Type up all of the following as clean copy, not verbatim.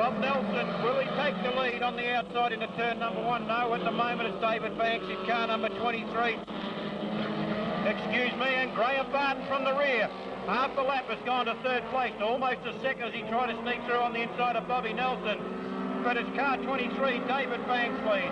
Bob Nelson, will he take the lead on the outside into turn number 1? No, at the moment it's David Banks in car number 23. Excuse me, and Graham Barton from the rear. Half a lap has gone to third place, almost a second as he tried to sneak through on the inside of Bobby Nelson. But it's car 23, David Banks lead.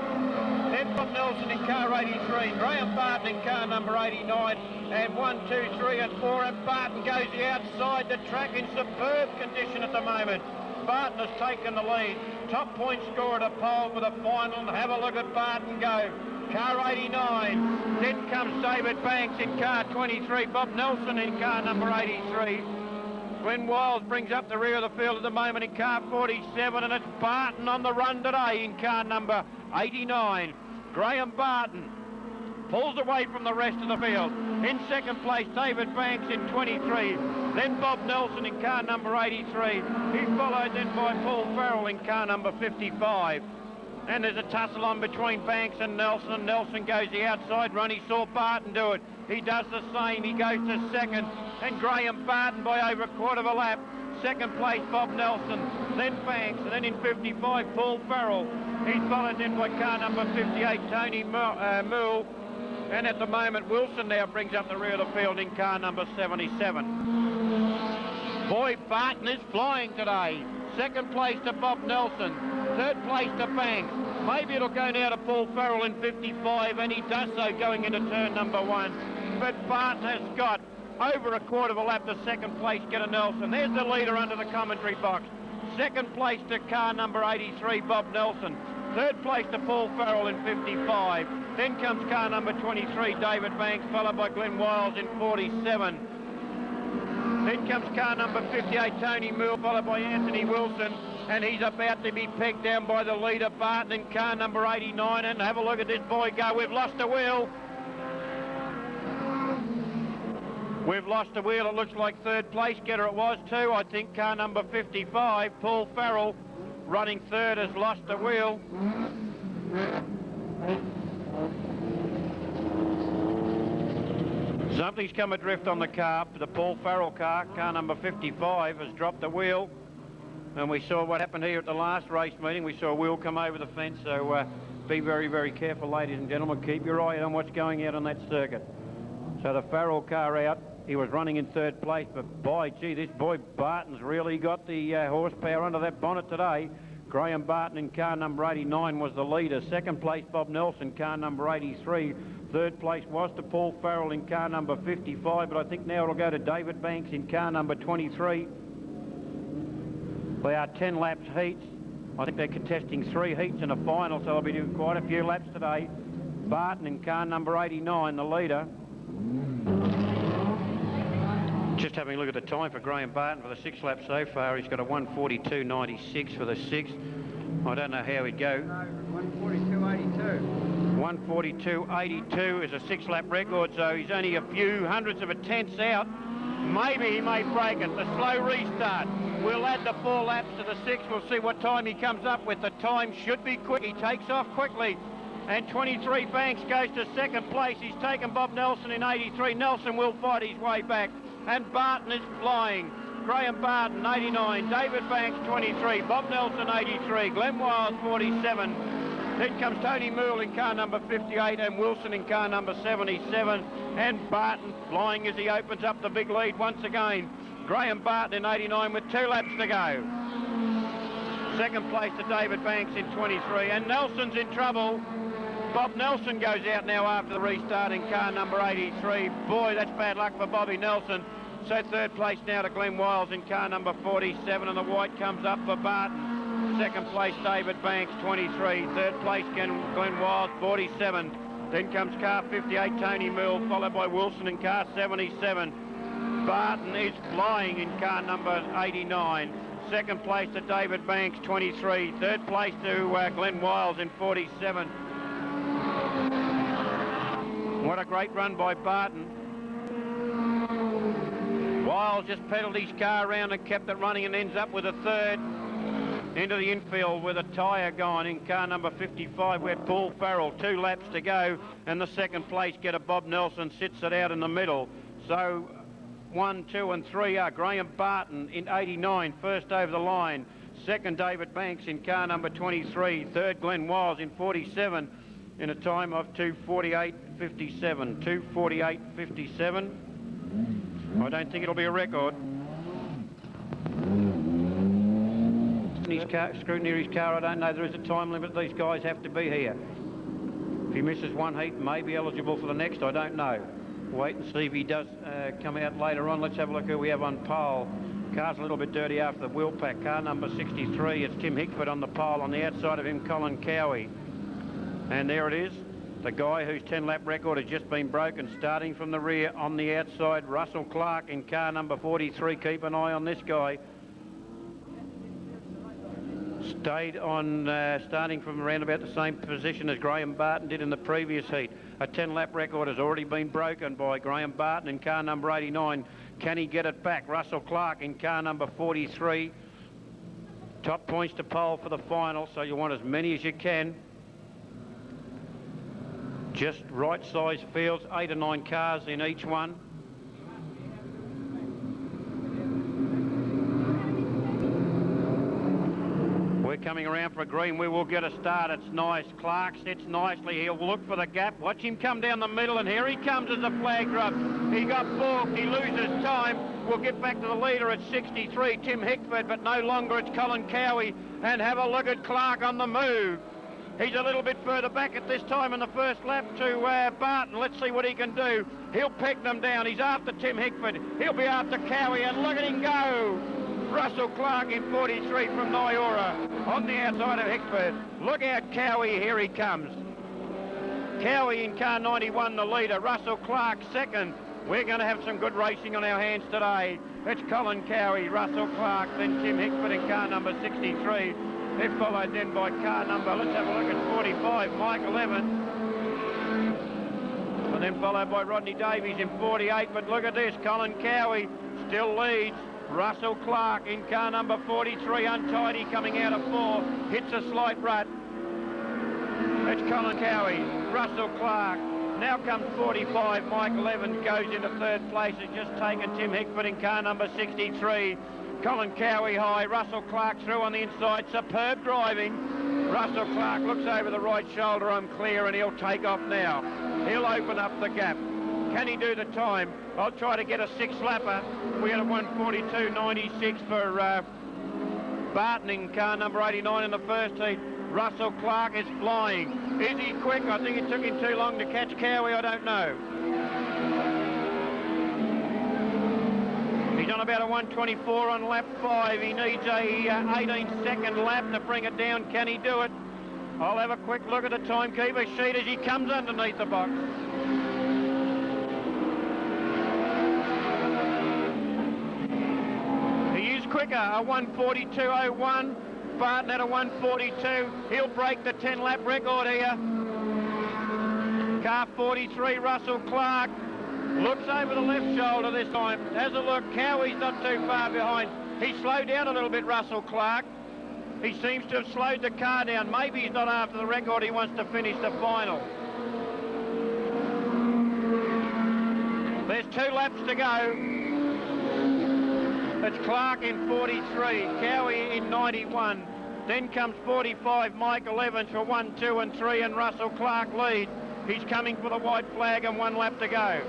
Then Bob Nelson in car 83, Graham Barton in car number 89, and 1, 2, 3 and 4, and Barton goes the outside the track in superb condition at the moment. Barton has taken the lead. Top point scorer at a pole for the final, and have a look at Barton go. Car 89, then comes David Banks in car 23, Bob Nelson in car number 83. Glenn Wiles brings up the rear of the field at the moment in car 47, and it's Barton on the run today in car number 89. Graham Barton pulls away from the rest of the field. In second place, David Banks in 23. Then Bob Nelson in car number 83. He's followed then by Paul Farrell in car number 55. And there's a tussle on between Banks and Nelson. Nelson goes the outside run. He saw Barton do it. He does the same. He goes to second. And Graham Barton by over a quarter of a lap. Second place, Bob Nelson. Then Banks. And then in 55, Paul Farrell. He's followed then by car number 58, Tony Moole. And at the moment, Wilson now brings up the rear of the field in car number 77. Boy, Barton is flying today. Second place to Bob Nelson. Third place to Banks. Maybe it'll go now to Paul Farrell in 55, and he does so going into turn number 1. But Barton has got over a quarter of a lap to second place, get a Nelson. There's the leader under the commentary box. Second place to car number 83, Bob Nelson. Third place to Paul Farrell in 55. Then comes car number 23, David Banks, followed by Glenn Wiles in 47. Then comes car number 58, Tony Moore, followed by Anthony Wilson. And he's about to be pegged down by the leader, Barton, in car number 89. And have a look at this boy go. We've lost a wheel. We've lost a wheel. It looks like third place getter it was too. I think car number 55, Paul Farrell, running third, has lost a wheel. Something's come adrift on the car. The Paul Farrell car number 55, has dropped a wheel. And we saw what happened here at the last race meeting. We saw a wheel come over the fence, so be very, very careful, ladies and gentlemen. Keep your eye on what's going out on that circuit. So the Farrell car out. He was running in third place, but by gee, this boy Barton's really got the horsepower under that bonnet today. Graham Barton in car number 89 was the leader. Second place, Bob Nelson, car number 83. Third place was to Paul Farrell in car number 55, but I think now it'll go to David Banks in car number 23. They are 10 laps heats. I think they're contesting 3 heats in a final, so they'll be doing quite a few laps today. Barton in car number 89, the leader. Just having a look at the time for Graham Barton for the 6th lap so far. He's got a 1:42.96 for the 6th. I don't know how he'd go. No, 1:42.82. 1:42.82 is a 6 lap record, so he's only a few hundredths of a tenth out. Maybe he may break it. The slow restart. We'll add the 4 laps to the 6. We'll see what time he comes up with. The time should be quick. He takes off quickly. And 23 Banks goes to second place. He's taken Bob Nelson in 83. Nelson will fight his way back. And Barton is flying. Graham Barton, 89. David Banks, 23. Bob Nelson, 83. Glenn Wiles, 47. Then comes Tony Moole in car number 58 and Wilson in car number 77. And Barton flying as he opens up the big lead once again. Graham Barton in 89 with 2 laps to go. Second place to David Banks in 23. And Nelson's in trouble. Bob Nelson goes out now after the restart in car number 83. Boy, that's bad luck for Bobby Nelson. So third place now to Glenn Wiles in car number 47, and the white comes up for Barton. Second place, David Banks, 23. Third place, Glenn Wiles, 47. Then comes car 58, Tony Moole, followed by Wilson in car 77. Barton is flying in car number 89. Second place to David Banks, 23. Third place to Glenn Wiles in 47. What a great run by Barton. Wiles just pedalled his car around and kept it running and ends up with a third into the infield with a tyre gone in car number 55 where Paul Farrell, 2 laps to go, and the second place getter Bob Nelson sits it out in the middle. So 1, 2 and 3 are Graham Barton in 89, first over the line. Second, David Banks in car number 23. Third, Glenn Wiles in 47 in a time of 2:48.57. 2:48.57. I don't think it'll be a record. His car, scrutiny of his car, I don't know. There is a time limit. These guys have to be here. If he misses one heat, may be eligible for the next. I don't know. Wait and see if he does come out later on. Let's have a look who we have on pole. Car's a little bit dirty after the wheel pack. Car number 63. It's Tim Hickford on the pole. On the outside of him, Colin Cowie. And there it is. The guy whose 10-lap record has just been broken, starting from the rear on the outside, Russell Clark in car number 43. Keep an eye on this guy. Stayed on, starting from around about the same position as Graham Barton did in the previous heat. A 10-lap record has already been broken by Graham Barton in car number 89. Can he get it back? Russell Clark in car number 43. Top points to pole for the final, so you want as many as you can. Just right size fields, 8 or 9 cars in each one. We're coming around for a green. We will get a start. It's nice. Clark sits nicely. He'll look for the gap. Watch him come down the middle, and here he comes as the flag drops. He got balked. He loses time. We'll get back to the leader at 63, Tim Hickford, but no longer it's Colin Cowie. And have a look at Clark on the move. He's a little bit further back at this time in the first lap to Barton. Let's see what he can do. He'll peck them down. He's after Tim Hickford. He'll be after Cowie, and look at him go. Russell Clark in 43 from Nyora on the outside of Hickford. Look out, Cowie, here he comes. Cowie in car 91, the leader. Russell Clark second. We're going to have some good racing on our hands today. It's Colin Cowie, Russell Clark, then Tim Hickford in car number 63. They're followed then by car number, let's have a look at 45, Michael Evans. And then followed by Rodney Davies in 48. But look at this, Colin Cowie still leads. Russell Clark in car number 43, untidy, coming out of 4, hits a slight rut. It's Colin Cowie, Russell Clark. Now comes 45, Michael Evans goes into third place, has just taken Tim Hickford in car number 63. Colin Cowie high, Russell Clark through on the inside, superb driving. Russell Clark looks over the right shoulder, I'm clear, and he'll take off now. He'll open up the gap. Can he do the time? I'll try to get a 6-lapper. We had a 1:42.96 for Barton in car number 89 in the first heat. Russell Clark is flying. Is he quick? I think it took him too long to catch Cowie, I don't know. He's on about a 1:24 on lap 5. He needs a 18-second lap to bring it down. Can he do it? I'll have a quick look at the timekeeper sheet as he comes underneath the box. Quicker, a 1:42.01. Barton at a 1:42. He'll break the 10-lap record here. Car 43, Russell Clark, looks over the left shoulder this time. Has a look. Cowie's not too far behind. He slowed down a little bit, Russell Clark. He seems to have slowed the car down. Maybe he's not after the record. He wants to finish the final. There's 2 laps to go. It's Clark in 43, Cowie in 91. Then comes 45, Michael Evans for 1, 2 and 3, and Russell Clark lead. He's coming for the white flag and 1 lap to go.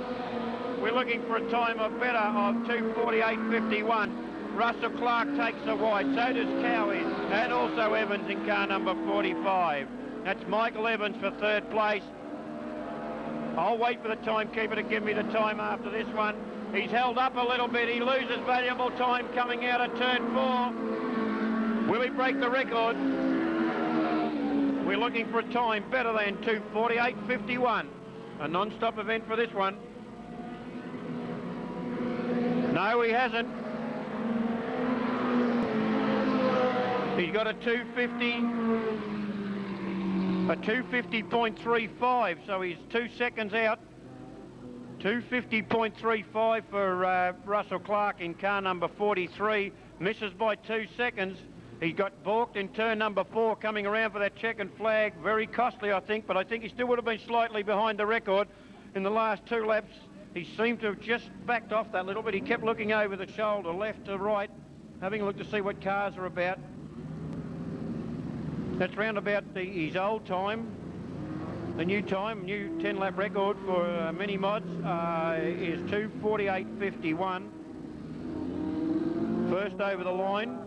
We're looking for a time of better of 2:48.51. Russell Clark takes the white, so does Cowie, and also Evans in car number 45. That's Michael Evans for 3rd place. I'll wait for the timekeeper to give me the time after this one. He's held up a little bit. He loses valuable time coming out of turn 4. Will he break the record? We're looking for a time better than 2:48.51. A non-stop event for this one. No, he hasn't. He's got a 250.35, so he's 2 seconds out. 250.35 for Russell Clark in car number 43. Misses by 2 seconds. He got balked in turn number 4 coming around for that checkered flag. Very costly, I think, but I think he still would have been slightly behind the record. In the last 2 laps, he seemed to have just backed off that little bit. He kept looking over the shoulder, left to right, having a look to see what cars are about. That's round about his old time. The new 10-lap record for mini mods is 2:48.51. First over the line.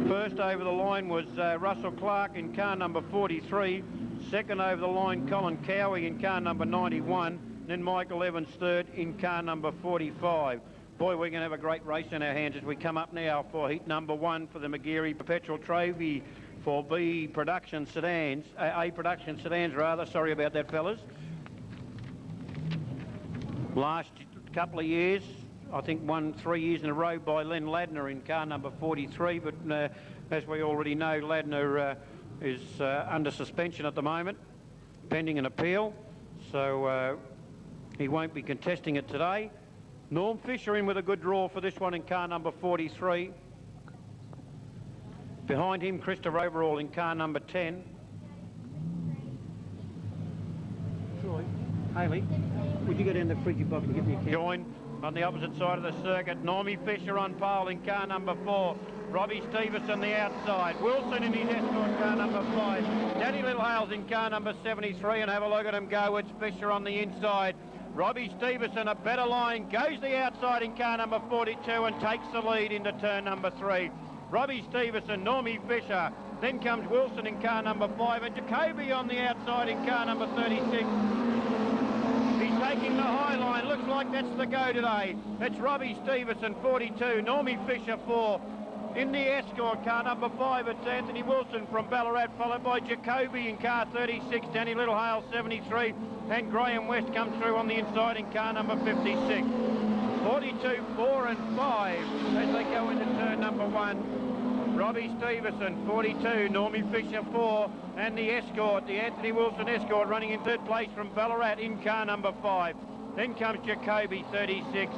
First over the line was Russell Clark in car number 43. Second over the line, Colin Cowie in car number 91. Then Michael Evans third in car number 45. Boy, we're going to have a great race in our hands as we come up now for heat number 1 for the Magarey Perpetual Trophy for A production sedans, rather. Sorry about that, fellas. Last couple of years, I think won 3 years in a row by Len Ladner in car number 43, but as we already know, Ladner is under suspension at the moment, pending an appeal, so he won't be contesting it today. Norm Fisher in with a good draw for this one in car number 43. Behind him, Christopher Overall in car number 10. Troy, Haley, would you go down the fridgy box and give me a count? Join on the opposite side of the circuit. Normie Fisher on pole in car number 4. Robbie Stevenson the outside. Wilson in his escort car number 5. Danny Littlehales in car number 73, and have a look at him go. It's Fisher on the inside. Robbie Stevenson, a better line, goes the outside in car number 42 and takes the lead into turn number 3. Robbie Stevenson, Normie Fisher, then comes Wilson in car number 5, and Jacoby on the outside in car number 36. He's taking the high line, looks like that's the go today. It's Robbie Stevenson, 42, Normie Fisher, 4. In the escort car number 5, it's Anthony Wilson from Ballarat, followed by Jacoby in car 36, Danny Littlehale 73, and Graham West comes through on the inside in car number 56. 42, 4 and 5 as they go into turn number 1. Robbie Stevenson, 42, Normie Fisher, 4, and the escort, the Anthony Wilson escort, running in third place from Ballarat in car number 5. Then comes Jacoby, 36.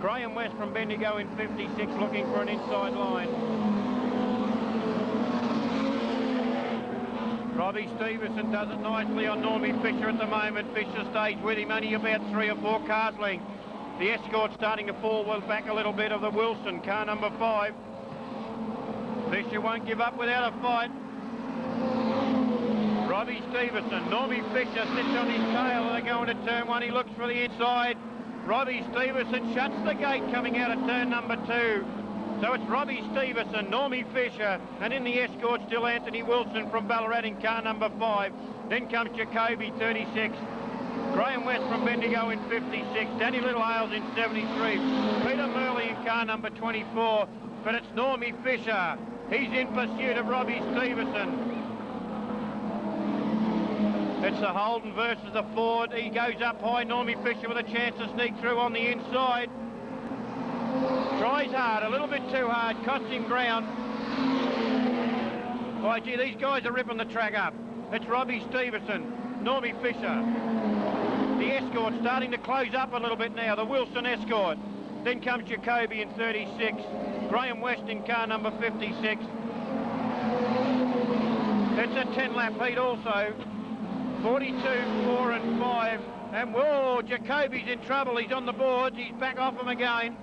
Graham West from Bendigo in 56, looking for an inside line. Robbie Stevenson does it nicely on Normie Fisher at the moment. Fisher stays with him, only about 3 or 4 cars length. The escort starting to fall back a little bit of the Wilson, car number 5. Fisher won't give up without a fight. Robbie Stevenson, Normie Fisher sits on his tail. They go into turn 1, he looks for the inside. Robbie Stevenson shuts the gate coming out of turn number 2. So it's Robbie Stevenson, Normie Fisher, and in the escort still Anthony Wilson from Ballarat in car number 5. Then comes Jacoby, 36. Graham West from Bendigo in 56. Danny Littlehales in 73. Peter Murley in car number 24. But it's Normie Fisher. He's in pursuit of Robbie Stevenson. It's the Holden versus the Ford. He goes up high. Normie Fisher with a chance to sneak through on the inside. Tries hard, a little bit too hard, costs him ground. Boy, gee, these guys are ripping the track up. It's Robbie Stevenson, Normie Fisher. The escort starting to close up a little bit now, the Wilson escort. Then comes Jacoby in 36. Graham West in car number 56. It's a 10-lap heat also. 42, 4 and 5. And whoa, Jacoby's in trouble. He's on the boards. He's back off him again.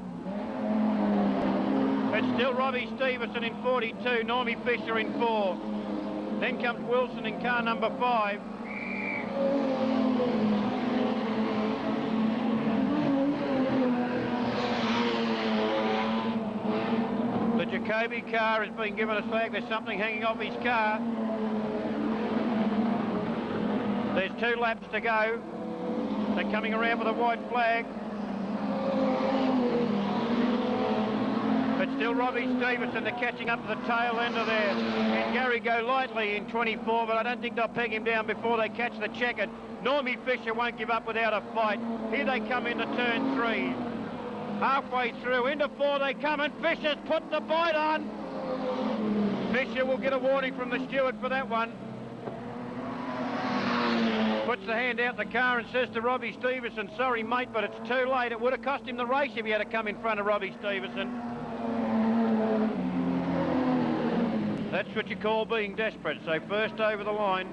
It's still Robbie Stevenson in 42, Normie Fisher in 4. Then comes Wilson in car number 5. The Jacoby car has been given a slag. There's something hanging off his car. There's 2 laps to go. They're coming around with a white flag. But still Robbie Stevenson, they're catching up to the tail end of there. And Gary Go Lightly in 24, but I don't think they'll peg him down before they catch the checkered. Normie Fisher won't give up without a fight. Here they come into turn 3. Halfway through, into 4 they come, and Fisher's put the bite on. Fisher will get a warning from the steward for that one. Puts the hand out the car and says to Robbie Stevenson, sorry mate, but it's too late. It would have cost him the race if he had to come in front of Robbie Stevenson. That's what you call being desperate. So first over the line,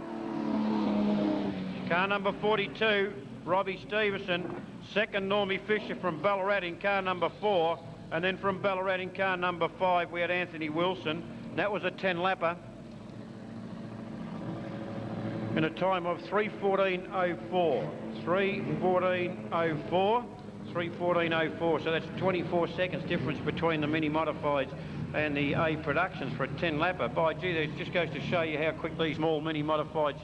car number 42, Robbie Stevenson. Second, Normie Fisher from Ballarat in car number 4. And then from Ballarat in car number 5, we had Anthony Wilson. That was a 10-lapper. In a time of 3:14.04. 3:14.04. 3:14.04. So that's 24 seconds difference between the mini modifieds and the A productions for a 10-lapper. By gee, that just goes to show you how quick these small mini modifieds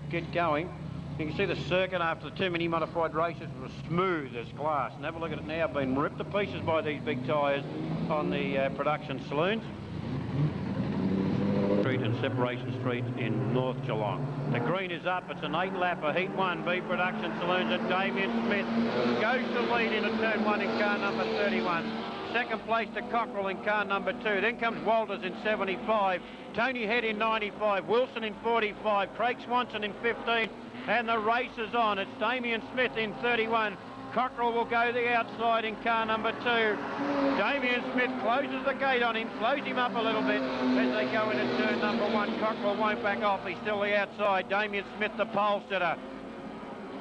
get going. You can see the circuit after the 2 mini modified races was smooth as glass. And have a look at it now, being ripped to pieces by these big tyres on the production saloons. Street and Separation Street in North Geelong. The green is up. It's an 8-lapper, Heat 1, B production saloons, and Damien Smith goes to lead into turn 1 in car number 31. Second place to Cockrell in car number 2. Then comes Walters in 75. Tony Head in 95. Wilson in 45. Craig Swanson in 15. And the race is on. It's Damien Smith in 31. Cockrell will go the outside in car number 2. Damien Smith closes the gate on him, slows him up a little bit as they go into turn number 1. Cockrell won't back off. He's still the outside. Damien Smith, the pole sitter.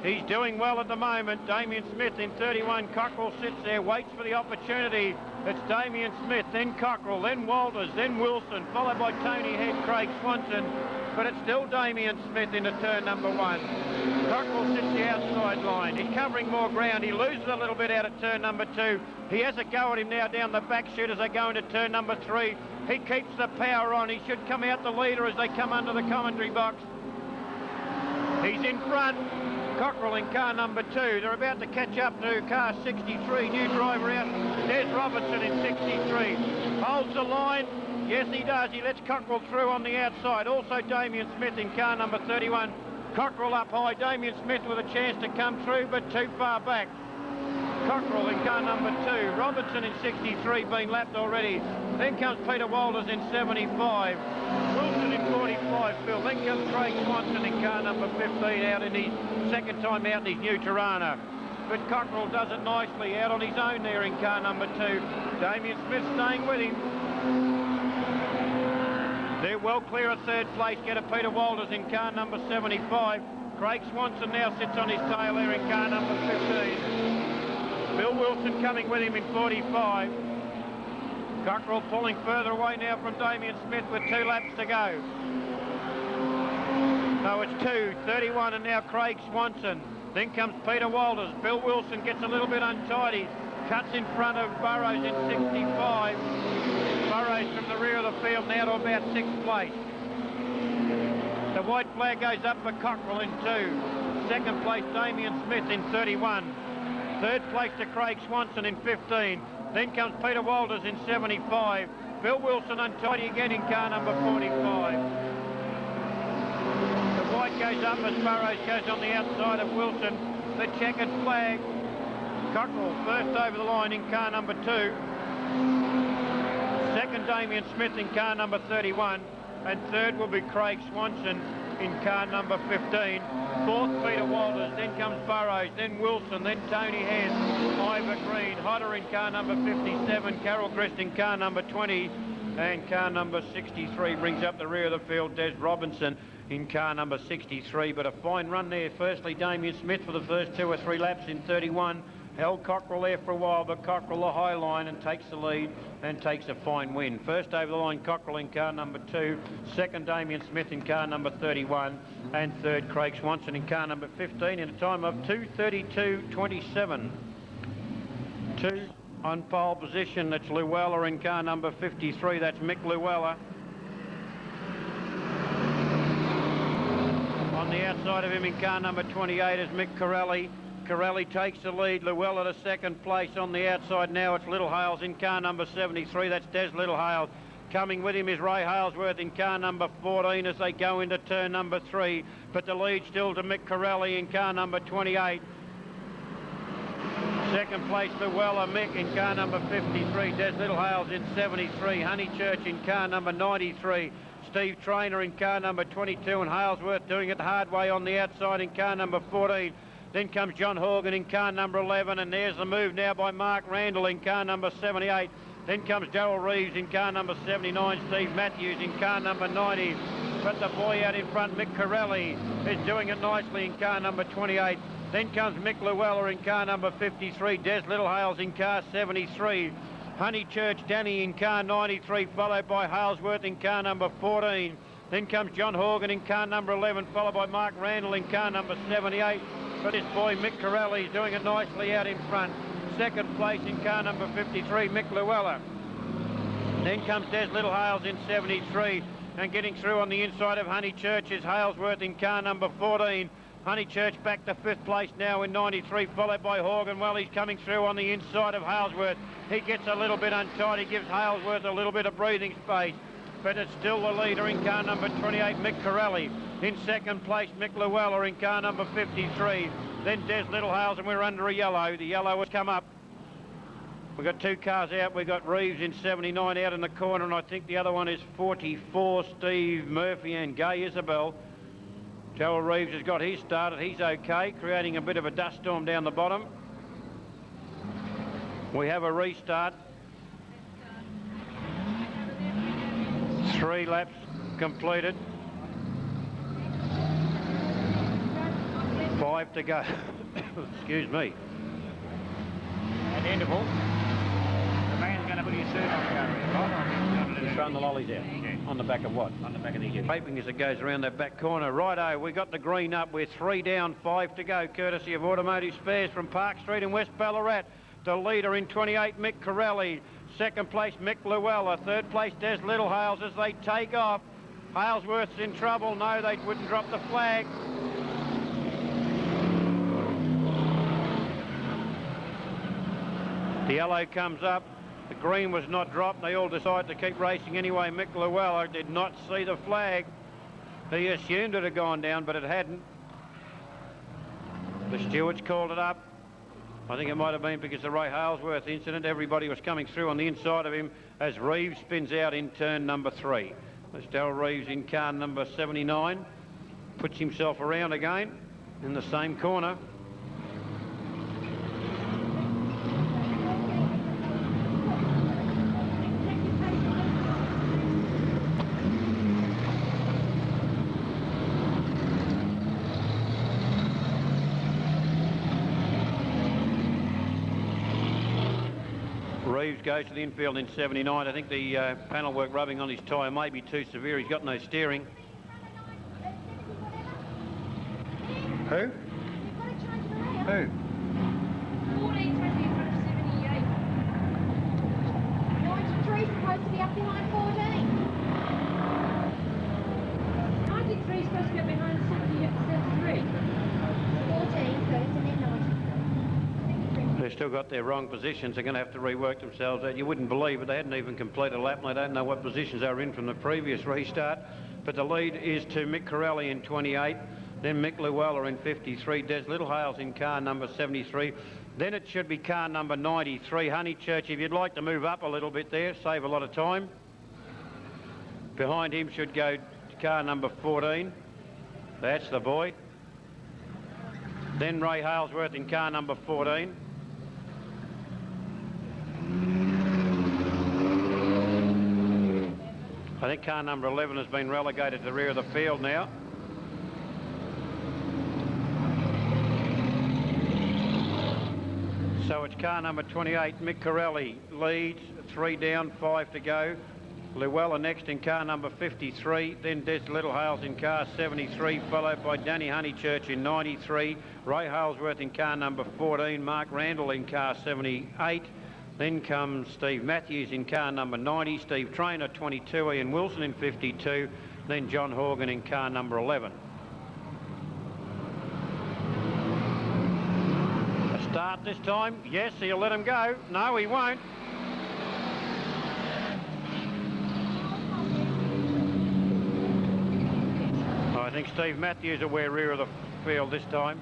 He's doing well at the moment. Damien Smith in 31. Cockrell sits there, waits for the opportunity. It's Damien Smith, then Cockrell, then Walters, then Wilson, followed by Tony Head, Craig Swanson. But it's still Damien Smith into turn number 1. Cockrell sits the outside line. He's covering more ground. He loses a little bit out at turn number 2. He has a go at him now down the back chute as they go into turn number 3. He keeps the power on. He should come out the leader as they come under the commentary box. He's in front. Cockrell in car number 2. They're about to catch up to car 63. New driver out. There's Robertson in 63. Holds the line. Yes, he does. He lets Cockrell through on the outside. Also Damien Smith in car number 31. Cockrell up high. Damien Smith with a chance to come through, but too far back. Cockrell in car number 2. Robertson in 63, been lapped already. Then comes Peter Walters in 75. Wilson in 45, Phil. Then comes Craig Swanson in car number 15, out in his second time out in his new Tirana. But Cockrell does it nicely, out on his own there in car number 2. Damien Smith staying with him. They're well clear of third place. Get a Peter Walters in car number 75. Craig Swanson now sits on his tail there in car number 15. Bill Wilson coming with him in 45. Cockrell pulling further away now from Damien Smith with 2 laps to go. No, it's 2, 31, and now Craig Swanson. Then comes Peter Walters. Bill Wilson gets a little bit untidy. Cuts in front of Burrows in 65. Burrows from the rear of the field now to about 6th place. The white flag goes up for Cockrell in 2. Second place, Damien Smith in 31. Third place to Craig Swanson in 15. Then comes Peter Walters in 75. Bill Wilson untidy again in car number 45. The white goes up as Burrows goes on the outside of Wilson. The checkered flag. Cockrell first over the line in car number 2. Second, Damien Smith in car number 31. And third will be Craig Swanson in car number 15. Fourth, Peter Walters. Then comes Burrows. Then Wilson. Then Tony Head. Ivor Green. Hodder in car number 57. Carol Crest in car number 20. And car number 63 brings up the rear of the field. Des Robinson in car number 63. But a fine run there. Firstly, Damien Smith for the first 2 or 3 laps in 31. Held Cockrell there for a while, but Cockrell the high line and takes the lead and takes a fine win. First over the line, Cockrell in car number 2. Second, Damien Smith in car number 31. And third, Craig Swanson in car number 15 in a time of 2:32.27. 2 on pole position, that's Llewellyn in car number 53. That's Mick Llewellyn. On the outside of him in car number 28 is Mick Corelli. Corelli takes the lead. Llewellyn to second place. On the outside now it's Little Hales in car number 73. That's Des Little Hales. Coming with him is Ray Halesworth in car number 14 as they go into turn number 3. But the lead still to Mick Corelli in car number 28. Second place Llewellyn, Mick in car number 53. Des Little Hales in 73. Honeychurch in car number 93. Steve Traynor in car number 22. And Halesworth doing it the hard way on the outside in car number 14. Then comes John Horgan in car number 11, and there's the move now by Mark Randall in car number 78. Then comes Darryl Reeves in car number 79, Steve Matthews in car number 90. But the boy out in front, Mick Corelli, is doing it nicely in car number 28. Then comes Mick Llewellyn in car number 53, Des Little Hales in car 73. Honeychurch Danny in car 93, followed by Halesworth in car number 14. Then comes John Horgan in car number 11, followed by Mark Randall in car number 78. But this boy Mick Corelli's doing it nicely out in front. Second place in car number 53, Mick Llewellyn. Then comes Des Littlehales in 73, and getting through on the inside of Honeychurch is Halesworth in car number 14. Honeychurch back to 5th place now in 93, followed by Horgan. Well, he's coming through on the inside of Halesworth. He gets a little bit untight. He gives Halesworth a little bit of breathing space, but it's still the leader in car number 28, Mick Corelli. In second place, Mick Llewellyn in car number 53. Then Des Littlehales, and we're under a yellow. The yellow has come up. We've got 2 cars out. We've got Reeves in 79 out in the corner, and I think the other one is 44, Steve Murphy and Gay Isabel. Joel Reeves has got his started. He's okay, creating a bit of a dust storm down the bottom. We have a restart. 3 laps completed. 5 to go. Excuse me. At the interval, the man's going to put his suit on the car. He's throwing the lollies out. Yeah. On the back of what? On the back of the engine. Hoping as it goes around that back corner. Righto, we got the green up. We're 3 down, 5 to go, courtesy of Automotive Spares from Park Street in West Ballarat. The leader in 28, Mick Corelli. Second place, Mick Llewellyn. Third place, Des Littlehales as they take off. Halesworth's in trouble. No, they wouldn't drop the flag. The yellow comes up. The green was not dropped. They all decided to keep racing anyway. Mick Llewellyn did not see the flag. He assumed it had gone down, but it hadn't. The stewards called it up. I think it might have been because of the Ray Halesworth incident. Everybody was coming through on the inside of him as Reeves spins out in turn number 3. That's Darryl Reeves in car number 79. Puts himself around again in the same corner. Reeves goes to the infield in 79. I think the panel work rubbing on his tyre may be too severe. He's got no steering. Who? Who? 93 supposed to be up behind 14. 93 supposed to be up behind 73. 14 first and then 93. They've still got their wrong positions. They're going to have to rework themselves out. You wouldn't believe it. They hadn't even completed a lap, and they don't know what positions they were in from the previous restart. But the lead is to Mick Corelli in 28, then Mick Llewellyn in 53, Des Littlehales in car number 73. Then it should be car number 93, Honeychurch. If you'd like to move up a little bit there, save a lot of time. Behind him should go car number 14. That's the boy. Then Ray Halesworth in car number 14. I think car number 11 has been relegated to the rear of the field now. So it's car number 28, Mick Corelli leads, 3 down, 5 to go. Llewellyn next in car number 53, then Des Littlehales in car 73, followed by Danny Honeychurch in 93, Ray Halesworth in car number 14, Mark Randall in car 78, then comes Steve Matthews in car number 90, Steve Traynor 22, Ian Wilson in 52, then John Horgan in car number 11. A start this time? Yes, he'll let him go. No, he won't. I think Steve Matthews will wear rear of the field this time.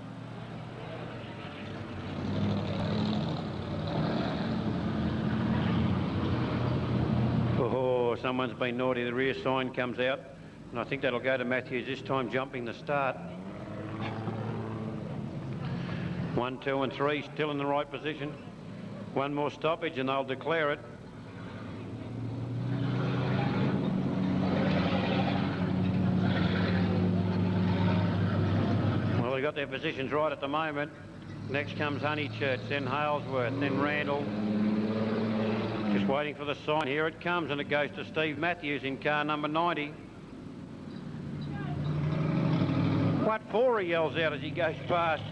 Oh, someone's been naughty. The rear sign comes out, and I think that'll go to Matthews this time, jumping the start. 1, 2 and 3 still in the right position. One more stoppage and they'll declare it. Well, they've got their positions right at the moment. Next comes Honeychurch, then Halesworth, then Randall. Just waiting for the sign. Here it comes, and it goes to Steve Matthews in car number 90. What for, he yells out as he goes past.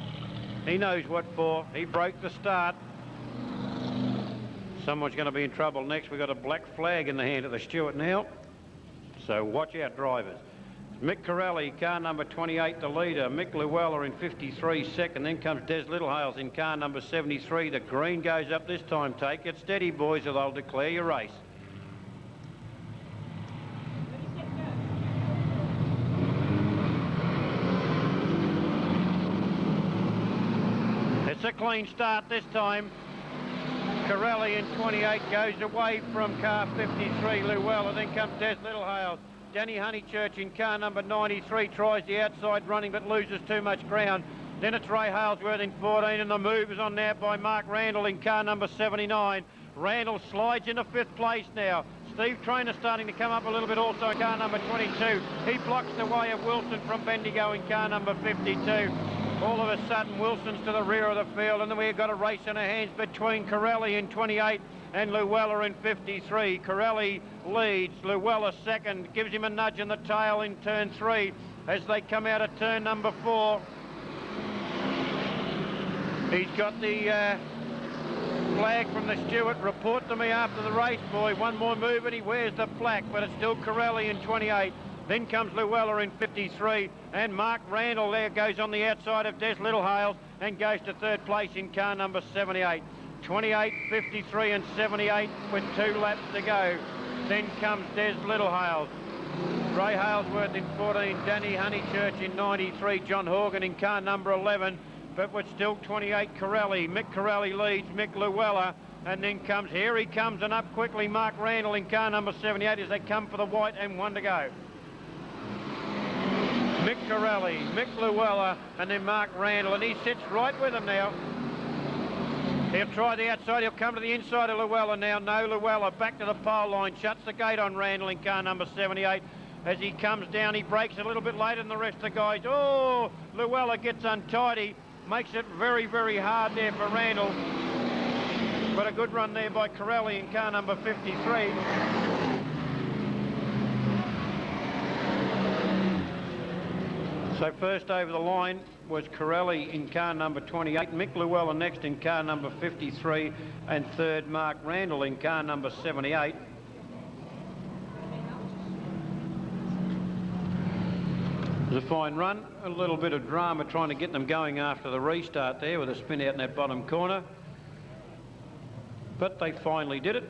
He knows what for. He broke the start. Someone's going to be in trouble next. We've got a black flag in the hand of the steward now. So watch out, drivers. Mick Corelli, car number 28, the leader. Mick Llewellyn in 53, second. Then comes Des Littlehales in car number 73. The green goes up this time. Take it steady, boys, or they'll declare your race. It's a clean start this time. Corelli in 28 goes away from car 53, Llewellyn. Then comes Des Littlehales. Danny Honeychurch in car number 93 tries the outside running but loses too much ground. Then it's Ray Halesworth in 14, and the move is on now by Mark Randall in car number 79. Randall slides into 5th place now. Steve Trainer starting to come up a little bit also in car number 22. He blocks the way of Wilson from Bendigo in car number 52. All of a sudden, Wilson's to the rear of the field, and then we've got a race in our hands between Corelli in 28 and Llewellyn in 53. Corelli leads, Llewellyn second, gives him a nudge in the tail in turn 3 as they come out of turn number 4. He's got the flag from the steward. Report to me after the race, boy. One more move and he wears the plaque, but it's still Corelli in 28. Then comes Llewellyn in 53, and Mark Randall there goes on the outside of Des Littlehales and goes to 3rd place in car number 78. 28, 53 and 78 with 2 laps to go. Then comes Des Littlehales. Ray Halesworth in 14, Danny Honeychurch in 93, John Horgan in car number 11, but with still 28 Corelli. Mick Corelli leads, Mick Llewellyn, and then comes, here he comes, and up quickly Mark Randall in car number 78 as they come for the white and 1 to go. Mick Corelli, Mick Llewellyn, and then Mark Randall, and he sits right with him now. He'll try the outside, he'll come to the inside of Llewellyn now. No, Llewellyn back to the pole line, shuts the gate on Randall in car number 78. As he comes down, he brakes a little bit later than the rest of the guys. Oh, Llewellyn gets untidy, makes it very, very hard there for Randall. But a good run there by Corelli in car number 53. So first over the line was Corelli in car number 28, Mick Llewellyn next in car number 53, and third Mark Randall in car number 78. It was a fine run, a little bit of drama trying to get them going after the restart there with a spin out in that bottom corner. But they finally did it.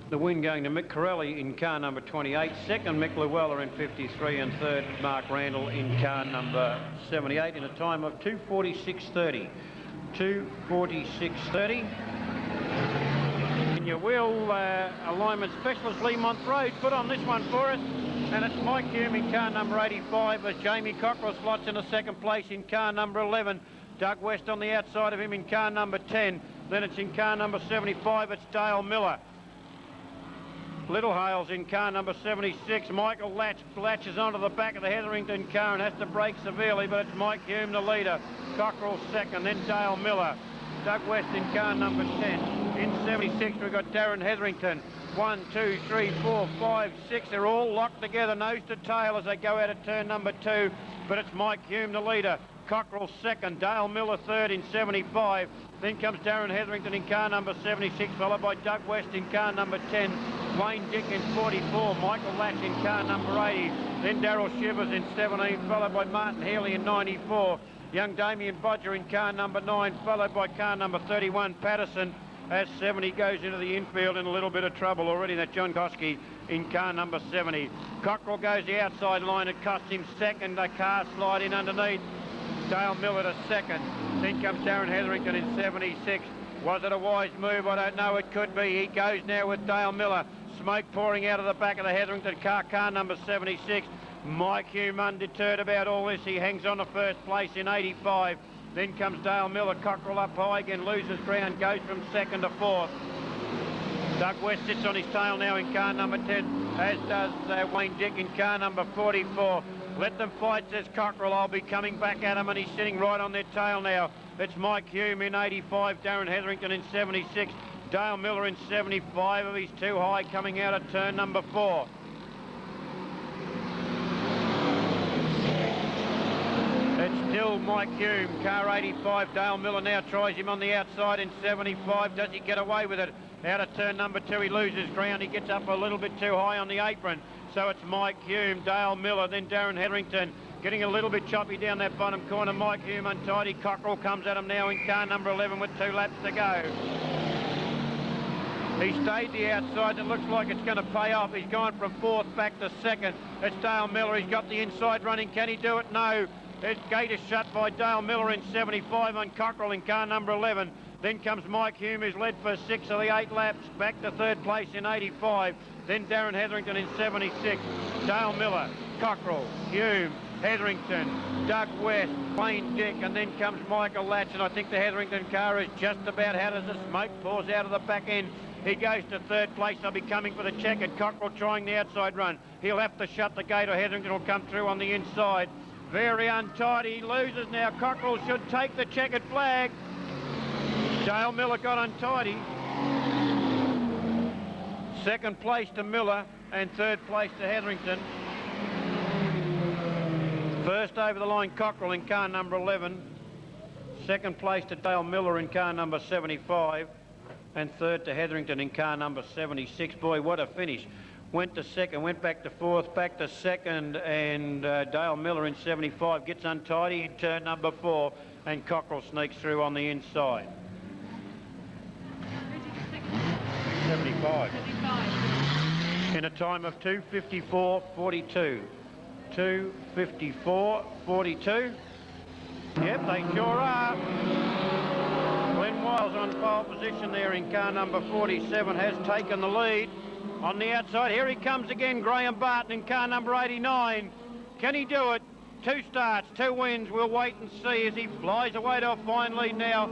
The win going to Mick Corelli in car number 28, second Mick Llewellyn in 53, and third Mark Randall in car number 78 in a time of 2:46.30. 2:46.30. And your wheel alignment specialist Lee Montrose put on this one for us, and it's Mike Hume in car number 85 as Jamie Cockrell slots in a 2nd place in car number 11. Doug West on the outside of him in car number 10. Then it's in car number 75, it's Dale Miller. Littlehales in car number 76. Michael latches onto the back of the Hetherington car and has to brake severely, but it's Mike Hume, the leader. Cockrell second, then Dale Miller. Doug West in car number 10. In 76, we've got Darren Hetherington. 1, 2, 3, 4, 5, 6. They're all locked together, nose to tail as they go out of turn number 2, but it's Mike Hume, the leader. Cockrell second, Dale Miller third in 75. Then comes Darren Hetherington in car number 76, followed by Doug West in car number 10. Wayne Dick in 44, Michael Latch in car number 80. Then Darryl Shivers in 17, followed by Martin Healy in 94. Young Damien Bodger in car number 9, followed by car number 31, Patterson. As 70 goes into the infield in a little bit of trouble already, that John Koski in car number 70. Cockrell goes the outside line, it costs him second, a car slide in underneath. Dale Miller to second. Then comes Darren Hetherington in 76. Was it a wise move? I don't know. It could be. He goes now with Dale Miller. Smoke pouring out of the back of the Hetherington car, car number 76. Mike Hume undeterred about all this. He hangs on to 1st place in 85. Then comes Dale Miller. Cockrell up high again, loses ground, goes from 2nd to 4th. Doug West sits on his tail now in car number 10, as does Wayne Dick in car number 44. Let them fight, says Cockrell. I'll be coming back at him, and he's sitting right on their tail now. It's Mike Hume in 85, Darren Hetherington in 76, Dale Miller in 75 of his too high coming out of turn number 4. It's still Mike Hume, car 85. Dale Miller now tries him on the outside in 75. Does he get away with it? Out of turn number 2, he loses ground. He gets up a little bit too high on the apron. So it's Mike Hume, Dale Miller, then Darren Hetherington. Getting a little bit choppy down that bottom corner. Mike Hume untidy. Cockrell comes at him now in car number 11 with 2 laps to go. He stayed the outside. It looks like it's going to pay off. He's gone from 4th back to 2nd. It's Dale Miller. He's got the inside running. Can he do it? No. The gate is shut by Dale Miller in 75 on Cockrell in car number 11. Then comes Mike Hume, who's led for 6 of the 8 laps, back to 3rd place in 85. Then Darren Hetherington in 76. Dale Miller, Cockrell, Hume, Hetherington, Doug West, Wayne Dick, and then comes Michael Latch, and I think the Hetherington car is just about out as the smoke pours out of the back end. He goes to 3rd place. They'll be coming for the checkered. Cockrell trying the outside run. He'll have to shut the gate or Hetherington will come through on the inside. Very untidy. He loses now. Cockrell should take the checkered flag. Dale Miller got untidy. 2nd place to Miller and 3rd place to Hetherington. First over the line, Cockrell in car number 11. 2nd place to Dale Miller in car number 75. And 3rd to Hetherington in car number 76. Boy, what a finish. Went to 2nd, went back to 4th, back to 2nd, and Dale Miller in 75 gets untidy in turn number 4, and Cockrell sneaks through on the inside. 75. In a time of 2:54.42. 2:54.42. Yep, they sure are. Glenn Wiles on pole position there in car number 47 has taken the lead. On the outside, here he comes again, Graham Barton in car number 89. Can he do it? 2 starts, 2 wins. We'll wait and see as he flies away to a fine lead now.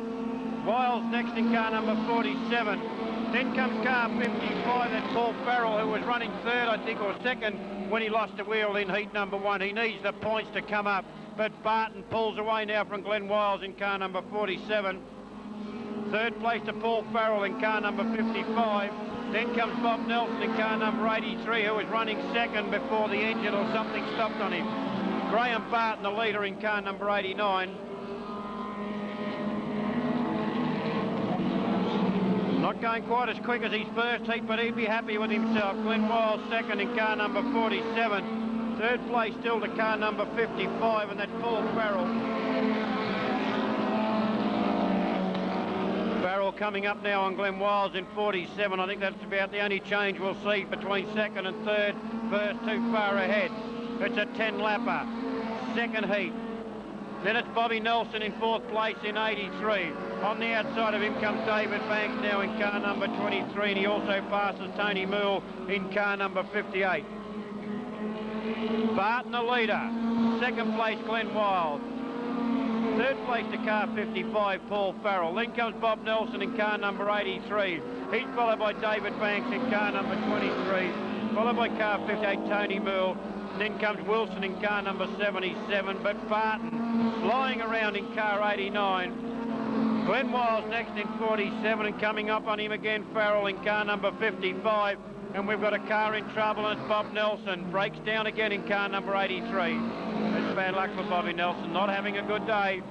Wiles next in car number 47. Then comes car 55, that's Paul Farrell, who was running 3rd, I think, or 2nd when he lost a wheel in heat number 1. He needs the points to come up, but Barton pulls away now from Glenn Wiles in car number 47. 3rd place to Paul Farrell in car number 55. Then comes Bob Nelson in car number 83, who was running 2nd before the engine or something stopped on him. Graham Barton, the leader in car number 89. Not going quite as quick as his first heat, but he'd be happy with himself. Glenn Wiles 2nd in car number 47. 3rd place still to car number 55, and that's Paul Farrell. Farrell coming up now on Glenn Wiles in 47. I think that's about the only change we'll see between 2nd and 3rd. First too far ahead. It's a 10-lapper. 2nd heat. Then it's Bobby Nelson in 4th place in 83. On the outside of him comes David Banks now in car number 23, and he also passes Tony Moole in car number 58. Barton the leader. 2nd place Glenn Wiles. 3rd place to car 55, Paul Farrell. Then comes Bob Nelson in car number 83. He's followed by David Banks in car number 23. Followed by car 58, Tony Moole. Then comes Wilson in car number 77. But Barton flying around in car 89. Glenn Wiles next in 47, and coming up on him again, Farrell in car number 55. And we've got a car in trouble, and it's Bob Nelson. Breaks down again in car number 83. It's bad luck for Bobby Nelson, not having a good day.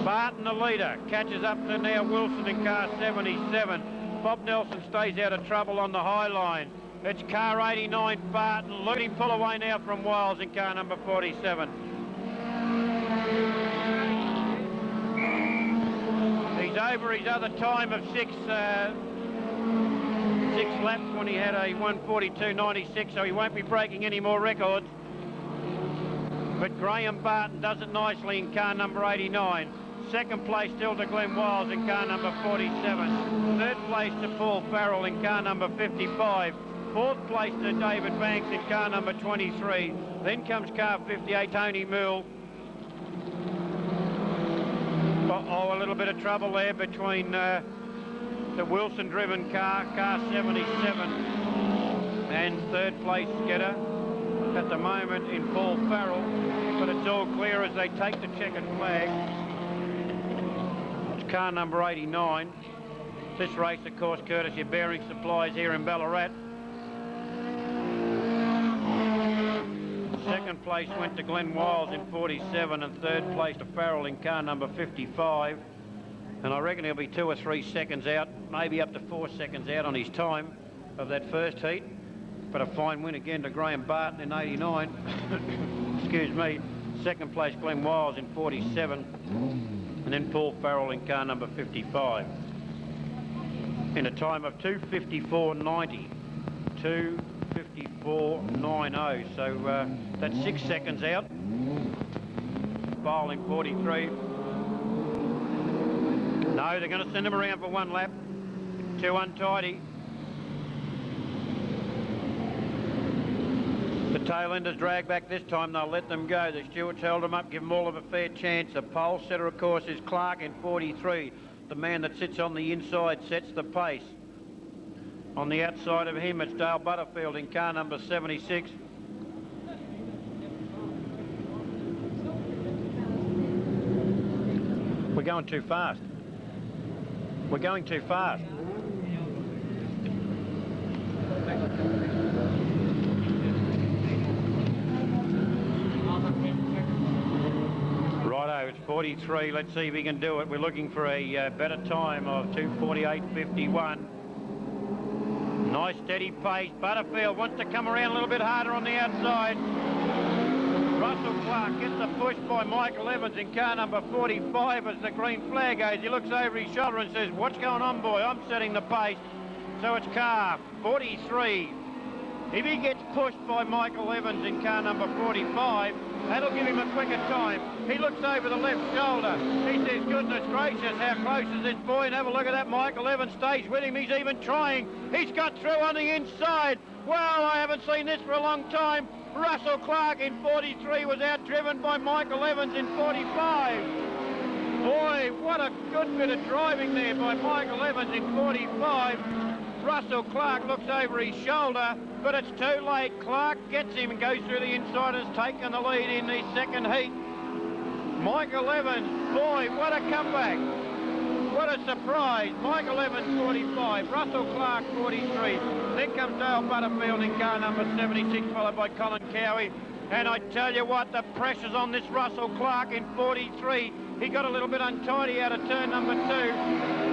Barton, the leader, catches up to now Wilson in car 77. Bob Nelson stays out of trouble on the high line. It's car 89, Barton. Look at him pull away now from Wiles in car number 47. He's over his other time of 6 laps when he had a 1:42.96, so he won't be breaking any more records. But Graham Barton does it nicely in car number 89. 2nd place still to Glenn Wiles in car number 47. 3rd place to Paul Farrell in car number 55. 4th place to David Banks in car number 23. Then comes car 58, Tony Moole. Oh, a little bit of trouble there between the Wilson-driven car, car 77, and 3rd place getter at the moment in Paul Farrell. But it's all clear as they take the checkered flag. car number 89. This race, of course, courtesy of Bearing Supplies here in Ballarat. Second place went to Glenn Wiles in 47, and third place to Farrell in car number 55. And I reckon he'll be 2 or 3 seconds out, maybe up to 4 seconds out on his time of that first heat. But a fine win again to Graham Barton in 89. Excuse me. Second place Glenn Wiles in 47, and then Paul Farrell in car number 55. In a time of 2:54.90. 2:54.90. So that's 6 seconds out. Bowl in 43. No, they're going to send him around for 1 lap. Too untidy. The tail enders drag back this time. They'll let them go. The stewards held them up, give them all of a fair chance. The pole setter, of course, is Clark in 43. The man that sits on the inside sets the pace. On the outside of him, it's Dale Butterfield in car number 76. We're going too fast. We're going too fast. Righto, it's 43. Let's see if he can do it. We're looking for a better time of 2:48.51. Nice steady pace. Butterfield wants to come around a little bit harder on the outside. Russell Clark gets the push by Michael Evans in car number 45 as the green flag goes. He looks over his shoulder and says, "What's going on, boy? I'm setting the pace." So it's car 43. If he gets pushed by Michael Evans in car number 45, that'll give him a quicker time. He looks over the left shoulder. He says, "Goodness gracious, how close is this boy?" And have a look at that. Michael Evans stays with him. He's even trying. He's got through on the inside. Well, I haven't seen this for a long time. Russell Clark in 43 was outdriven by Michael Evans in 45. Boy, what a good bit of driving there by Michael Evans in 45. Russell Clark looks over his shoulder, but it's too late. Clark gets him and goes through the inside and has taken the lead in the second heat. Michael Evans, boy, what a comeback. What a surprise. Michael Evans 45, Russell Clark 43. Then comes Dale Butterfield in car number 76, followed by Colin Cowie. And I tell you what, the pressure's on this Russell Clark in 43. He got a little bit untidy out of turn number 2.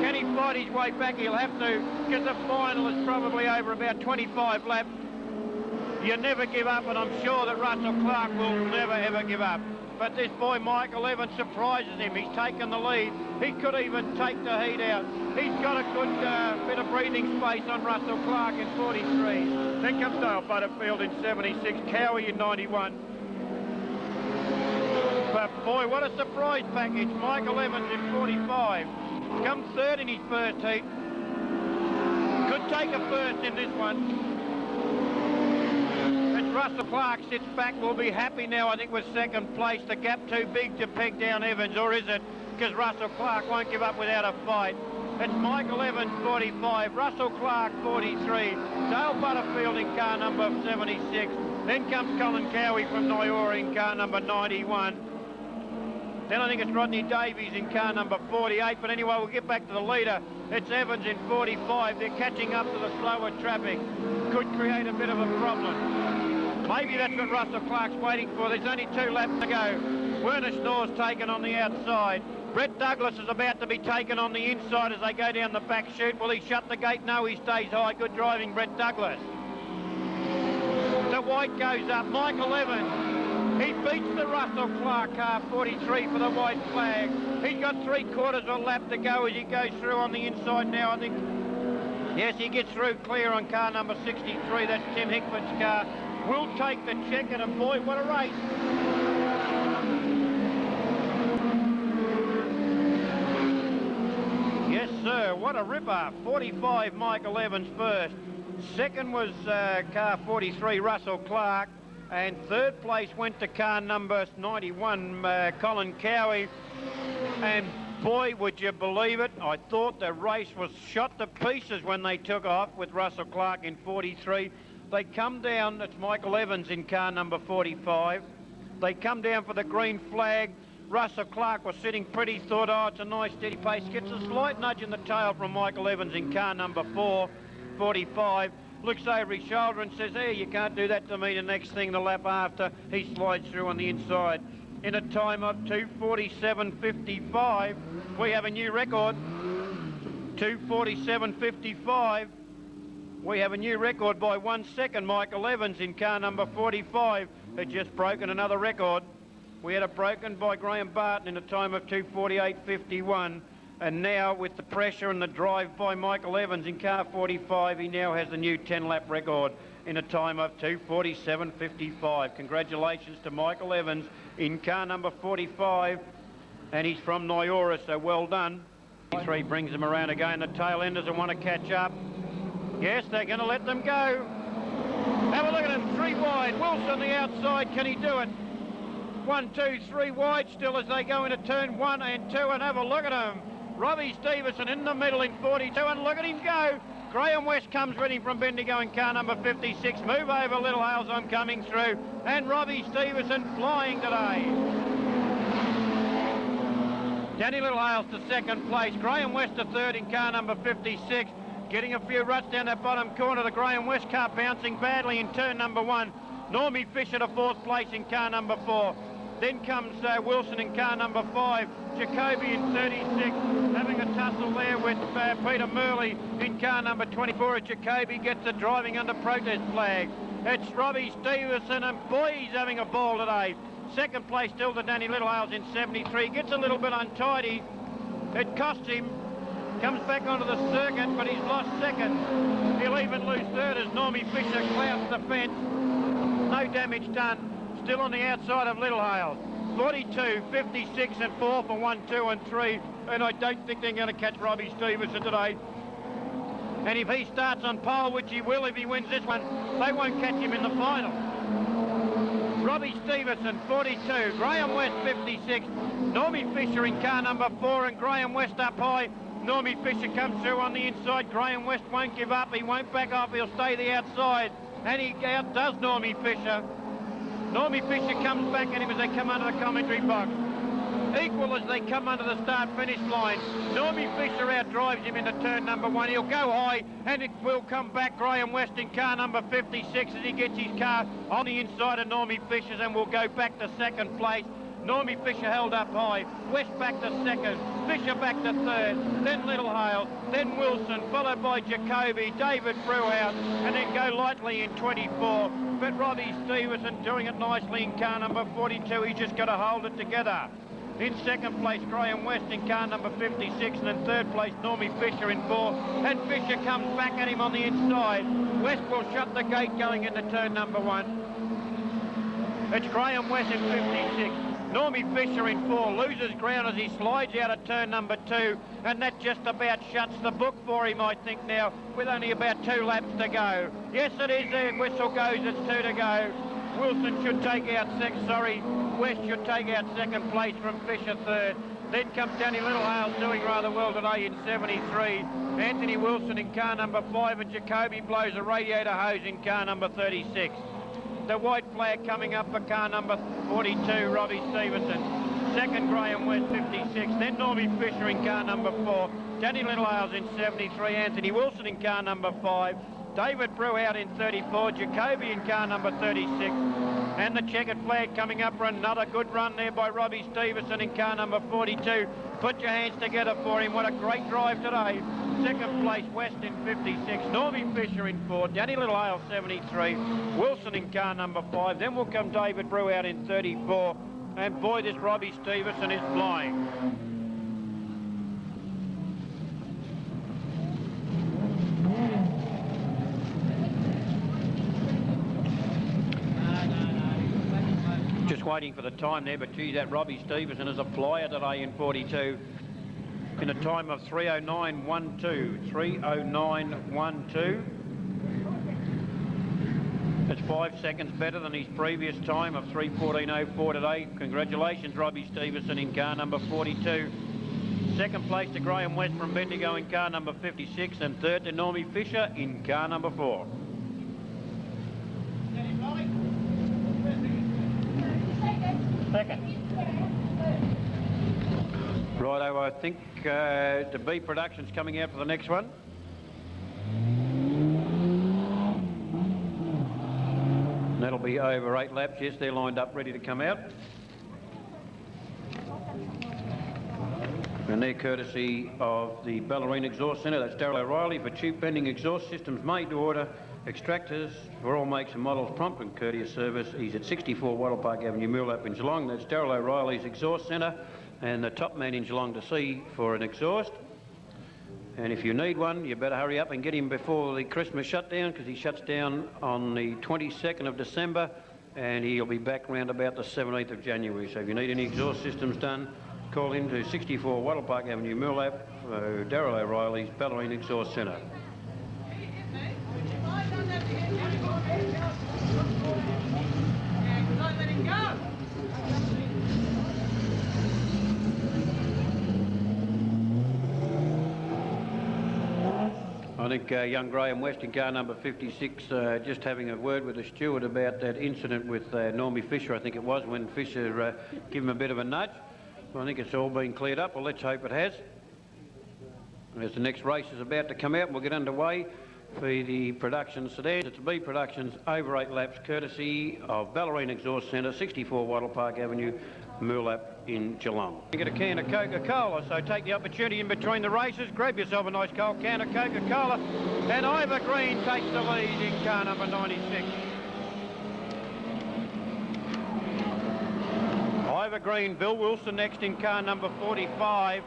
Can he fight his way back? He'll have to, because the final is probably over about 25 laps. You never give up, and I'm sure that Russell Clark will never, ever give up. But this boy, Michael Evans, surprises him. He's taken the lead. He could even take the heat out. He's got a good bit of breathing space on Russell Clark in 43. Then comes Dale Butterfield in 76, Cowie in 91. But boy, what a surprise package. Michael Evans in 45. Comes third in his first heat. Could take a first in this one. Russell Clark sits back, will be happy now, I think, with second place. The gap too big to peg down Evans, or is it? Because Russell Clark won't give up without a fight. It's Michael Evans 45, Russell Clark 43, Dale Butterfield in car number 76. Then comes Colin Cowie from Nyora in car number 91. Then I think it's Rodney Davies in car number 48. But anyway, we'll get back to the leader. It's Evans in 45. They're catching up to the slower traffic. Could create a bit of a problem. Maybe that's what Russell Clark's waiting for. There's only 2 laps to go. Werner Schnorr's taken on the outside. Brett Douglas is about to be taken on the inside as they go down the back chute. Will he shut the gate? No, he stays high. Good driving, Brett Douglas. The white goes up. Michael Evans. He beats the Russell Clark car 43 for the white flag. He's got 3/4 of a lap to go as he goes through on the inside now, I think. Yes, he gets through clear on car number 63. That's Tim Hickford's car. Will take the checker, and boy, what a race. Yes, sir, what a ripper. 45, Michael Evans first. Second was car 43, Russell Clark. And third place went to car number 91, Colin Cowie. And boy, would you believe it, I thought the race was shot to pieces when they took off with Russell Clark in 43. They come down, it's Michael Evans in car number 45. They come down for the green flag. Russell Clark was sitting pretty, thought, oh, it's a nice steady pace. Gets a slight nudge in the tail from Michael Evans in car number 4, 45. Looks over his shoulder and says, hey, you can't do that to me. The next thing, the lap after, he slides through on the inside. In a time of 2:47.55, we have a new record. 2:47.55. We have a new record by 1 second. Michael Evans in car number 45 had just broken another record. We had it broken by Graham Barton in a time of 2:48.51. And now, with the pressure and the drive by Michael Evans in car 45, he now has the new 10-lap record in a time of 2:47.55. Congratulations to Michael Evans in car number 45, and he's from Nyora, so well done. 3 brings him around again. The tail end doesn't want to catch up. Yes, they're going to let them go. Have a look at him, 3 wide. Wilson the outside, can he do it? 1, 2, 3 wide still as they go into turn 1 and 2, and have a look at him. Robbie Stevenson in the middle in 42, and look at him go. Graham West comes with him from Bendigo in car number 56. Move over, Little Hales, I'm coming through. And Robbie Stevenson flying today. Danny Littlehales to second place. Graham West to third in car number 56. Getting a few ruts down that bottom corner. The Graham West car bouncing badly in turn number 1. Normie Fisher to fourth place in car number 4. Then comes Wilson in car number 5. Jacoby in 36, having a tussle there with Peter Murley in car number 24 as Jacoby gets the driving under protest flag. It's Robbie Stevenson, and boy, he's having a ball today. Second place still to Danny Littlehales in 73. Gets a little bit untidy. It costs him. Comes back onto the circuit, but he's lost second. He'll even lose third as Normie Fisher clouds the fence. No damage done. Still on the outside of Littlehales. 42, 56 and 4 for 1, 2 and 3. And I don't think they're going to catch Robbie Stevenson today. And if he starts on pole, which he will if he wins this one, they won't catch him in the final. Robbie Stevenson, 42. Graham West, 56. Normie Fisher in car number 4, and Graham West up high. Normie Fisher comes through on the inside. Graham West won't give up. He won't back off. He'll stay the outside. And he outdoes Normie Fisher. Normie Fisher comes back at him as they come under the commentary box. Equal as they come under the start-finish line. Normie Fisher outdrives him into turn number 1. He'll go high, and it will come back. Graham West in car number 56 as he gets his car on the inside of Normie Fisher's, and will go back to second place. Normie Fisher held up high. West back to second. Fisher back to third. Then Littlehales. Then Wilson, followed by Jacoby, David Brewhouse, and then go lightly in 24. But Robbie Stevenson doing it nicely in car number 42. He's just got to hold it together. In second place, Graham West in car number 56, and in third place, Normie Fisher in 4. And Fisher comes back at him on the inside. West will shut the gate going into turn number 1. It's Graham West in 56. Normie Fisher in 4, loses ground as he slides out of turn number 2, and that just about shuts the book for him, I think, now, with only about 2 laps to go. Yes, it is. The whistle goes. It's 2 to go. Wilson should take out West should take out second place from Fisher third. Then comes Danny Littlehales doing rather well today in 73. Anthony Wilson in car number 5, and Jacoby blows a radiator hose in car number 36. The white flag coming up for car number 42, Robbie Stevenson. Second, Graham West, 56. Then Normie Fisher in car number 4. Danny Littlehales in 73. Anthony Wilson in car number 5. David Brew out in 34. Jacoby in car number 36. And the checkered flag coming up for another good run there by Robbie Stevenson in car number 42. Put your hands together for him. What a great drive today. Second place, West in 56. Normie Fisher in 4. Danny Littlehales 73. Wilson in car number 5. Then will come David Brew out in 34. And boy, this Robbie Stevenson is flying. Just waiting for the time there, but geez, that Robbie Stevenson is a flyer today in 42. In a time of 3:09.12. 3:09.12. It's 5 seconds better than his previous time of 3:14.04 today. Congratulations, Robbie Stevenson in car number 42. Second place to Graham West from Bendigo in car number 56, and third to Normie Fisher in car number 4. Second. Righto, I think the B production's coming out for the next one. And that'll be over 8 laps. Yes, they're lined up, ready to come out. And they're courtesy of the Ballerine Exhaust Centre. That's Darryl O'Reilly for tube bending exhaust systems made to order. Extractors for all makes and models, prompt and courteous service. He's at 64 Wattle Park Avenue, Moorlap in Geelong. That's Darryl O'Reilly's Exhaust Centre and the top man in Geelong to see for an exhaust. And if you need one, you better hurry up and get him before the Christmas shutdown, because he shuts down on the 22nd of December and he'll be back round about the 17th of January. So if you need any exhaust systems done, call in to 64 Wattle Park Avenue, Moorlap, Darryl O'Reilly's Ballerine Exhaust Centre. I think young Graham West in car number 56 just having a word with the steward about that incident with Normie Fisher, I think it was, when Fisher gave him a bit of a nudge. Well, I think it's all been cleared up. Well, let's hope it has. As the next race is about to come out, we'll get underway for the production sedans. It's B Productions over 8 laps, courtesy of Ballerine Exhaust Centre, 64 Wattle Park Avenue, Moorlap in Geelong. You get a can of Coca-Cola, so take the opportunity in between the races, grab yourself a nice cold can of Coca-Cola, and Ivor Green takes the lead in car number 96. Ivor Green, Bill Wilson next in car number 45.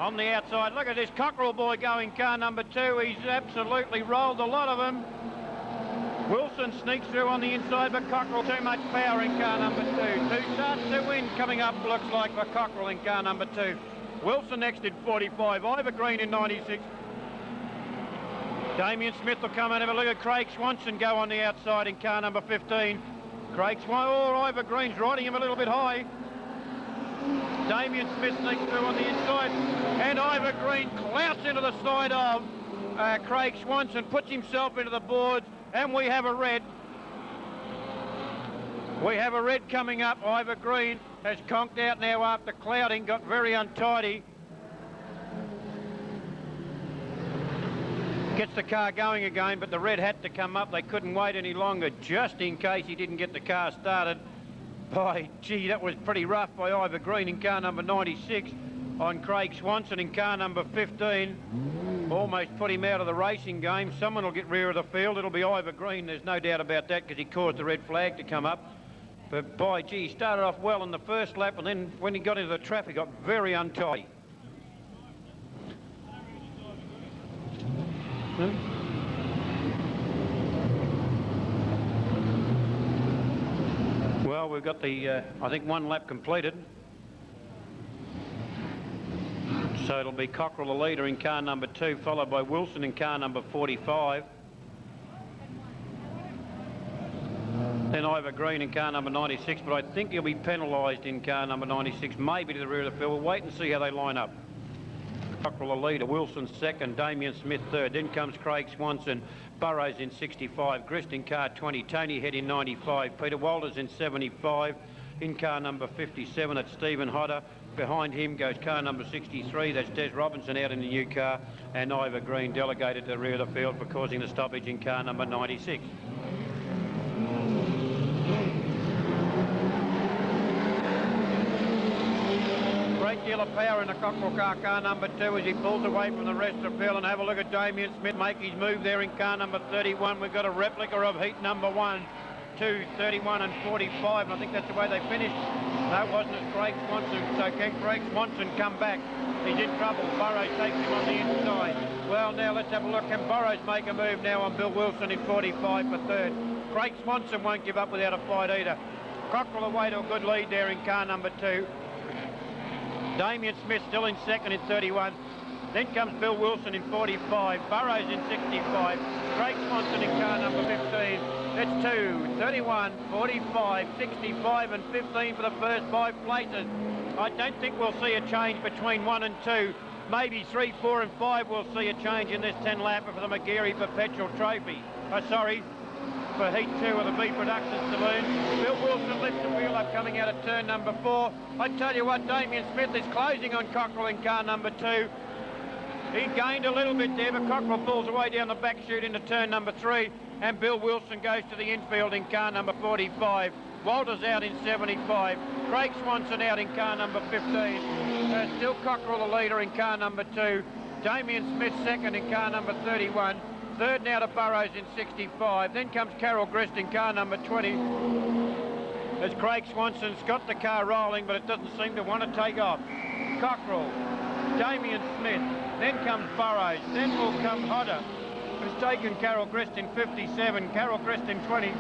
On the outside, look at this Cockerell boy going car number 2. He's absolutely rolled a lot of them. Wilson sneaks through on the inside, but Cockerell too much power in car number 2. 2 starts to win coming up, looks like, for Cockerell in car number 2. Wilson next in 45, Ivor Green in 96. Damien Smith will come and have a look at Craig Swanson go on the outside in car number 15. Craig Swanson, oh, Ivor Green's riding him a little bit high. Damien Smith sneaks through on the inside, and Ivor Green clouts into the side of Craig Swanson, puts himself into the boards, and we have a red. We have a red coming up. Ivor Green has conked out now after clouding, got very untidy. Gets the car going again, but the red had to come up. They couldn't wait any longer, just in case he didn't get the car started. By gee, that was pretty rough by Ivor Green in car number 96 on Craig Swanson in car number 15. Almost put him out of the racing game. Someone will get rear of the field. It'll be Ivor Green, there's no doubt about that, because he caused the red flag to come up. But by gee, he started off well in the first lap, and then when he got into the traffic, he got very untidy. Well, we've got the, I think, 1 lap completed. So it'll be Cockerell the leader in car number 2, followed by Wilson in car number 45. Then Ivor Green in car number 96, but I think he'll be penalised in car number 96, maybe to the rear of the field. We'll wait and see how they line up. Cockerell the leader, Wilson second, Damien Smith third. Then comes Craig Swanson, Burrows in 65, Grist in car 20, Tony Head in 95, Peter Walters in 75. In car number 57, it's Stephen Hodder. Behind him goes car number 63, that's Des Robinson out in the new car, and Ivor Green delegated to the rear of the field for causing the stoppage in car number 96. Great deal of power in the Cockerell car number 2 as he pulls away from the rest of the field. And have a look at Damien Smith make his move there in car number 31. We've got a replica of heat number 1, 2, 31 and 45, and I think that's the way they finished. No, it wasn't. It's Craig Swanson. So can Craig Swanson come back? He's in trouble. Burrows takes him on the inside. Well, now let's have a look. Can Burrows make a move now on Bill Wilson in 45 for third? Craig Swanson won't give up without a fight either. Cockerell away to a good lead there in car number 2. Damien Smith still in second in 31. Then comes Bill Wilson in 45. Burrows in 65. Craig Swanson in car number 15. That's 2, 31, 45, 65 and 15 for the first 5 places. I don't think we'll see a change between 1 and 2. Maybe 3, 4 and 5 we'll see a change in this 10 lapper for the Magarey Perpetual Trophy. for heat 2 of the B Production Saloon. Bill Wilson lifts the wheel up coming out of turn number 4. I tell you what, Damien Smith is closing on Cockrell in car number 2. He gained a little bit there, but Cockrell pulls away down the back chute into turn number 3, and Bill Wilson goes to the infield in car number 45. Walter's out in 75. Craig Swanson out in car number 15. Still Cockrell the leader in car number 2. Damien Smith second in car number 31. Third now to Burrows in 65. Then comes Carol Grist in car number 20. As Craig Swanson's got the car rolling, but it doesn't seem to want to take off. Cockrell, Damien Smith, then comes Burrows, then will come Hodder, who's taken Carol Grist in 57, Carol Grist in 20.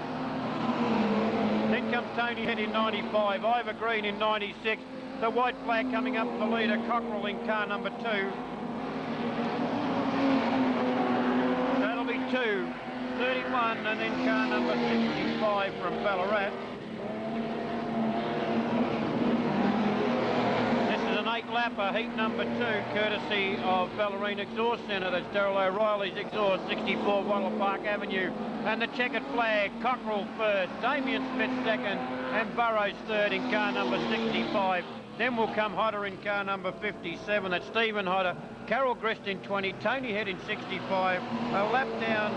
Then comes Tony Head in 95, Ivor Green in 96. The white flag coming up for leader, Cockrell in car number 2. That'll be 2, 31, and then car number 65 from Ballarat. This is an 8-lapper, heat number 2, courtesy of Ballerine Exhaust Centre. That's Darryl O'Reilly's exhaust, 64 Wattle Park Avenue. And the checkered flag, Cockrell first, Damien Smith second, and Burrows third in car number 65. Then will come Hodder in car number 57. That's Stephen Hodder. Carol Grist in 20. Tony Head in 65. A lap down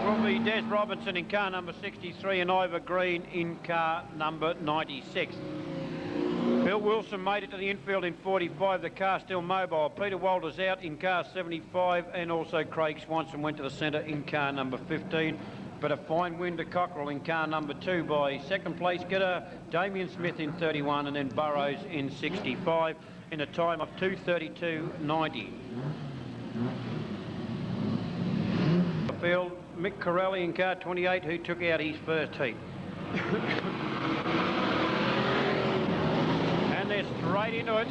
will be Des Robinson in car number 63 and Ivor Green in car number 96. Bill Wilson made it to the infield in 45. The car still mobile. Peter Walters out in car 75, and also Craig Swanson went to the centre in car number 15. But a fine win to Cockrell in car number 2 by second place getter Damien Smith in 31 and then Burrows in 65 in a time of 2:32.90. The field, Mick Corelli in car 28, who took out his first heat. And they're straight into it.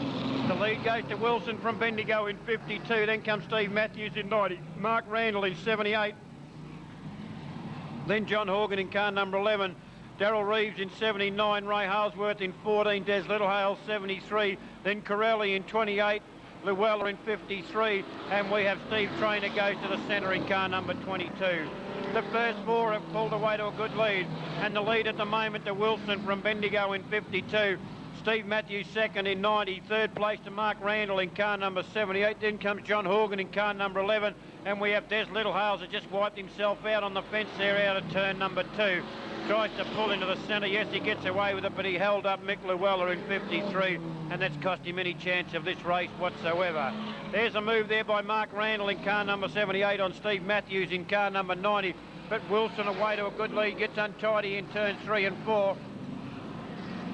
The lead goes to Wilson from Bendigo in 52. Then comes Steve Matthews in 90. Mark Randall in 78. Then John Horgan in car number 11. Darryl Reeves in 79. Ray Halesworth in 14. Des Littlehale 73. Then Corelli in 28. Llewellyn in 53. And we have Steve Trainer goes to the centre in car number 22. The first 4 have pulled away to a good lead. And the lead at the moment to Wilson from Bendigo in 52. Steve Matthews second in 90. Third place to Mark Randall in car number 78. Then comes John Horgan in car number 11. And we have Des Littlehales that just wiped himself out on the fence there out of turn number 2. Tries to pull into the centre. Yes, he gets away with it, but he held up Mick Llewellyn in 53. And that's cost him any chance of this race whatsoever. There's a move there by Mark Randall in car number 78 on Steve Matthews in car number 90. But Wilson away to a good lead. Gets untidy in turns 3 and 4.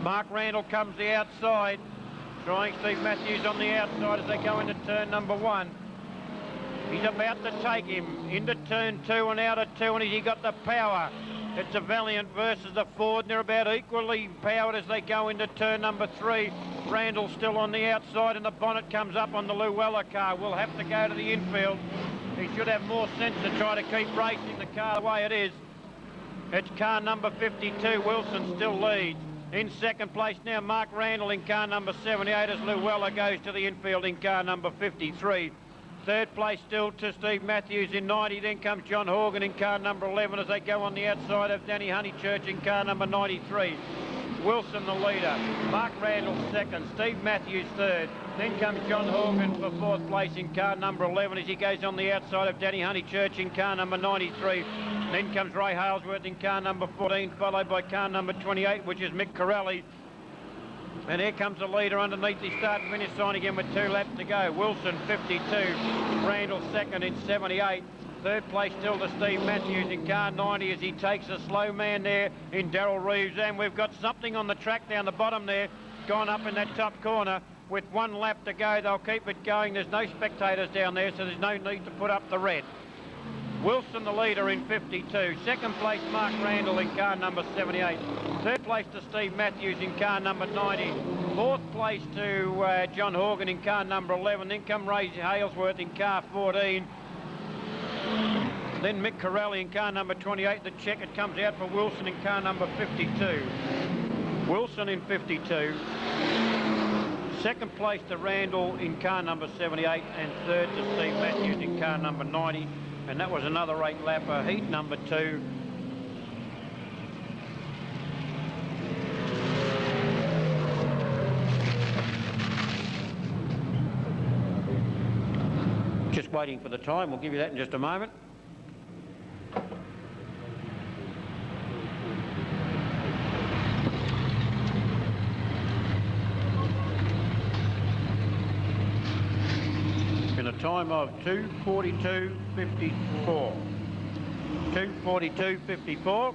Mark Randall comes the outside, trying Steve Matthews on the outside as they go into turn number 1. He's about to take him into turn 2 and out of 2, and has he got the power? It's a Valiant versus the Ford, and they're about equally powered as they go into turn number 3. Randall still on the outside, and the bonnet comes up on the Llewellyn car. We'll have to go to the infield. He should have more sense to try to keep racing the car the way it is. It's car number 52. Wilson still leads. In second place now, Mark Randall in car number 78 as Llewellyn goes to the infield in car number 53. Third place still to Steve Matthews in 90. Then comes John Horgan in car number 11 as they go on the outside of Danny Honeychurch in car number 93. Wilson the leader. Mark Randall second. Steve Matthews third. Then comes John Horgan for fourth place in car number 11 as he goes on the outside of Danny Honeychurch in car number 93. Then comes Ray Halesworth in car number 14, followed by car number 28, which is Mick Corelli. And here comes the leader underneath the start-finish sign again with 2 laps to go. Wilson 52, Randall second in 78. Third place still to Steve Matthews in car 90 as he takes a slow man there in Darryl Reeves. And we've got something on the track down the bottom there, gone up in that top corner. With 1 lap to go, they'll keep it going. There's no spectators down there, so there's no need to put up the red. Wilson the leader in 52. Second place Mark Randall in car number 78. Third place to Steve Matthews in car number 90. Fourth place to John Horgan in car number 11. Then come Ray Halesworth in car 14. Then Mick Corelli in car number 28. The check it comes out for Wilson in car number 52. Wilson in 52. Second place to Randall in car number 78. And third to Steve Matthews in car number 90. And that was another 8-lapper, heat number 2. Just waiting for the time. We'll give you that in just a moment. In a time of 2:42.54. 2:42.54.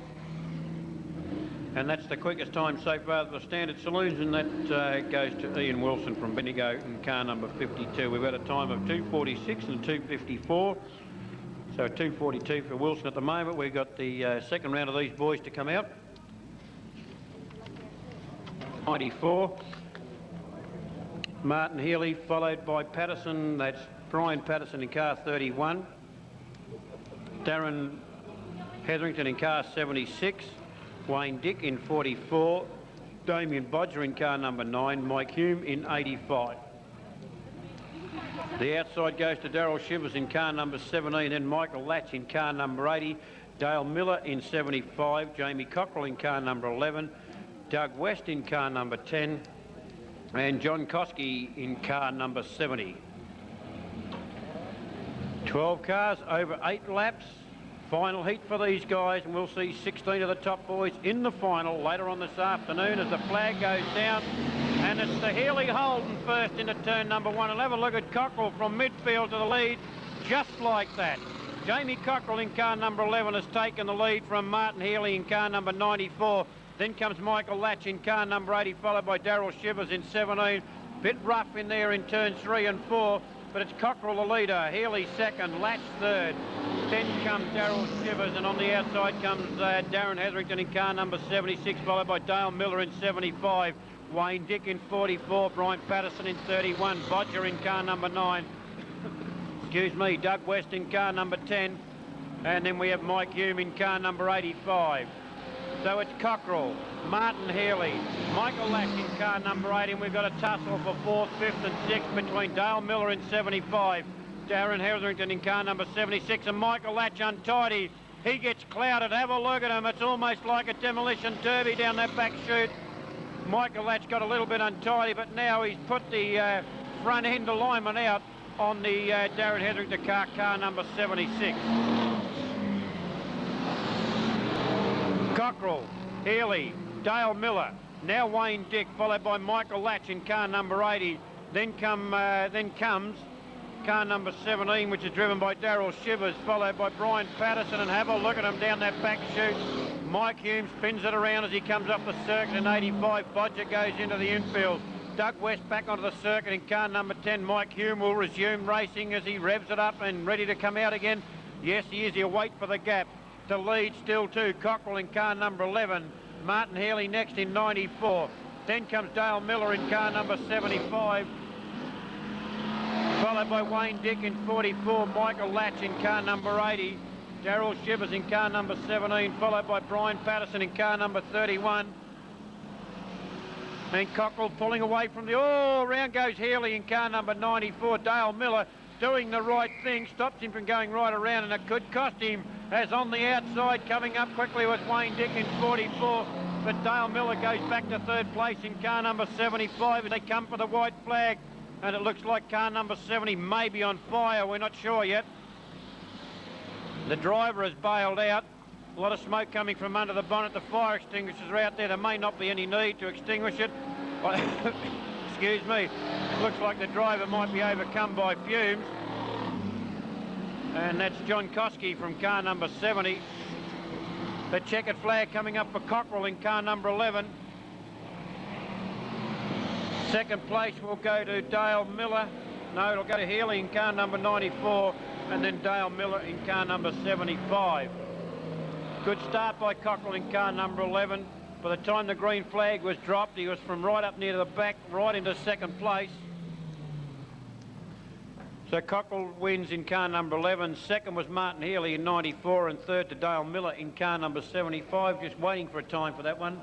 And that's the quickest time so far for the standard saloons, and that goes to Ian Wilson from Bendigo in car number 52. We've got a time of 2:46 and 2:54. So 2:42 for Wilson at the moment. We've got the second round of these boys to come out. 94. Martin Healy, followed by Patterson. That's Brian Patterson in car 31. Darren Hetherington in car 76. Wayne Dick in 44. Damien Bodger in car number 9. Mike Hume in 85. The outside goes to Daryl Shivers in car number 17, then Michael Latch in car number 80, Dale Miller in 75, Jamie Cockrell in car number 11, Doug West in car number 10, and John Koski in car number 70. 12 cars over 8 laps. Final heat for these guys, and we'll see 16 of the top boys in the final later on this afternoon as the flag goes down. And it's the Healy Holden first into turn number 1. And have a look at Cockrell from midfield to the lead, just like that. Jamie Cockrell in car number 11 has taken the lead from Martin Healy in car number 94. Then comes Michael Latch in car number 80, followed by Daryl Shivers in 17. Bit rough in there in turns 3 and 4. But it's Cockrell the leader, Healy second, Latch third. Then comes Daryl Shivers, and on the outside comes Darren Hetherington in car number 76, followed by Dale Miller in 75. Wayne Dick in 44, Brian Patterson in 31, Bodger in car number 9. Excuse me, Doug West in car number 10. And then we have Mike Hume in car number 85. So it's Cockrell, Martin Healy, Michael Latch in car number 8, and we've got a tussle for 4th, 5th and 6th between Dale Miller in 75, Darren Hetherington in car number 76, and Michael Latch untidy. He gets clouded. Have a look at him. It's almost like a demolition derby down that back chute. Michael Latch got a little bit untidy, but now he's put the front end alignment out on the Darren Hetherington car number 76. Cockrell, Healy, Dale Miller, now Wayne Dick, followed by Michael Latch in car number 80. Then comes car number 17, which is driven by Daryl Shivers, followed by Brian Patterson, and have a look at him down that back chute. Mike Hume spins it around as he comes up the circuit in 85. Bodger goes into the infield. Doug West back onto the circuit in car number 10. Mike Hume will resume racing as he revs it up and ready to come out again. Yes, he is. He'll wait for the gap. To lead still too, Cockrell in car number 11, Martin Healy next in 94. Then comes Dale Miller in car number 75, followed by Wayne Dick in 44, Michael Latch in car number 80, Daryl Shivers in car number 17, followed by Brian Patterson in car number 31. And Cockrell pulling away from the... Oh, round goes Healy in car number 94, Dale Miller doing the right thing, stops him from going right around, and it could cost him, as on the outside coming up quickly with Wayne Dick in 44, but Dale Miller goes back to 3rd place in car number 75 as they come for the white flag, and it looks like car number 70 may be on fire. We're not sure yet. The driver has bailed out. A lot of smoke coming from under the bonnet. The fire extinguishers are out there. There may not be any need to extinguish it. Excuse me. It looks like the driver might be overcome by fumes. And that's John Koski from car number 70. The checkered flag coming up for Cockrell in car number 11. Second place will go to Dale Miller. No, it'll go to Healy in car number 94, and then Dale Miller in car number 75. Good start by Cockrell in car number 11. By the time the green flag was dropped, he was from right up near the back, right into 2nd place. So Cockrell wins in car number 11. Second was Martin Healy in 94, and third to Dale Miller in car number 75. Just waiting for a time for that one.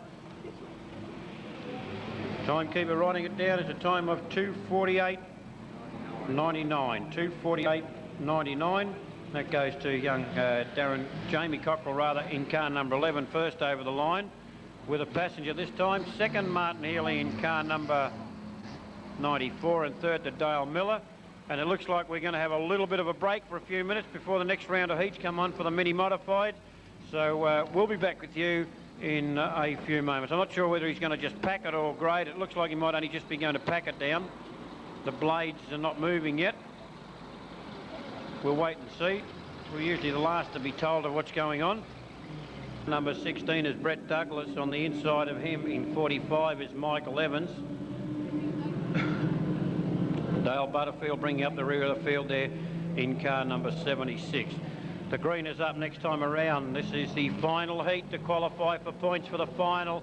Timekeeper writing it down is a time of 2:48.99. 2:48.99. That goes to young Jamie Cockrell rather in car number 11, first over the line with a passenger this time. Second Martin Healy in car number 94, and third to Dale Miller. And it looks like we're going to have a little bit of a break for a few minutes before the next round of heats come on for the mini modified. So we'll be back with you in a few moments. I'm not sure whether he's going to just pack it or grade. It looks like he might only just be going to pack it down. The blades are not moving yet. We'll wait and see. We're usually the last to be told of what's going on. Number 16 is Brett Douglas. On the inside of him in 45 is Michael Evans. Dale Butterfield bringing up the rear of the field there in car number 76. The green is up next time around. This is the final heat to qualify for points for the final.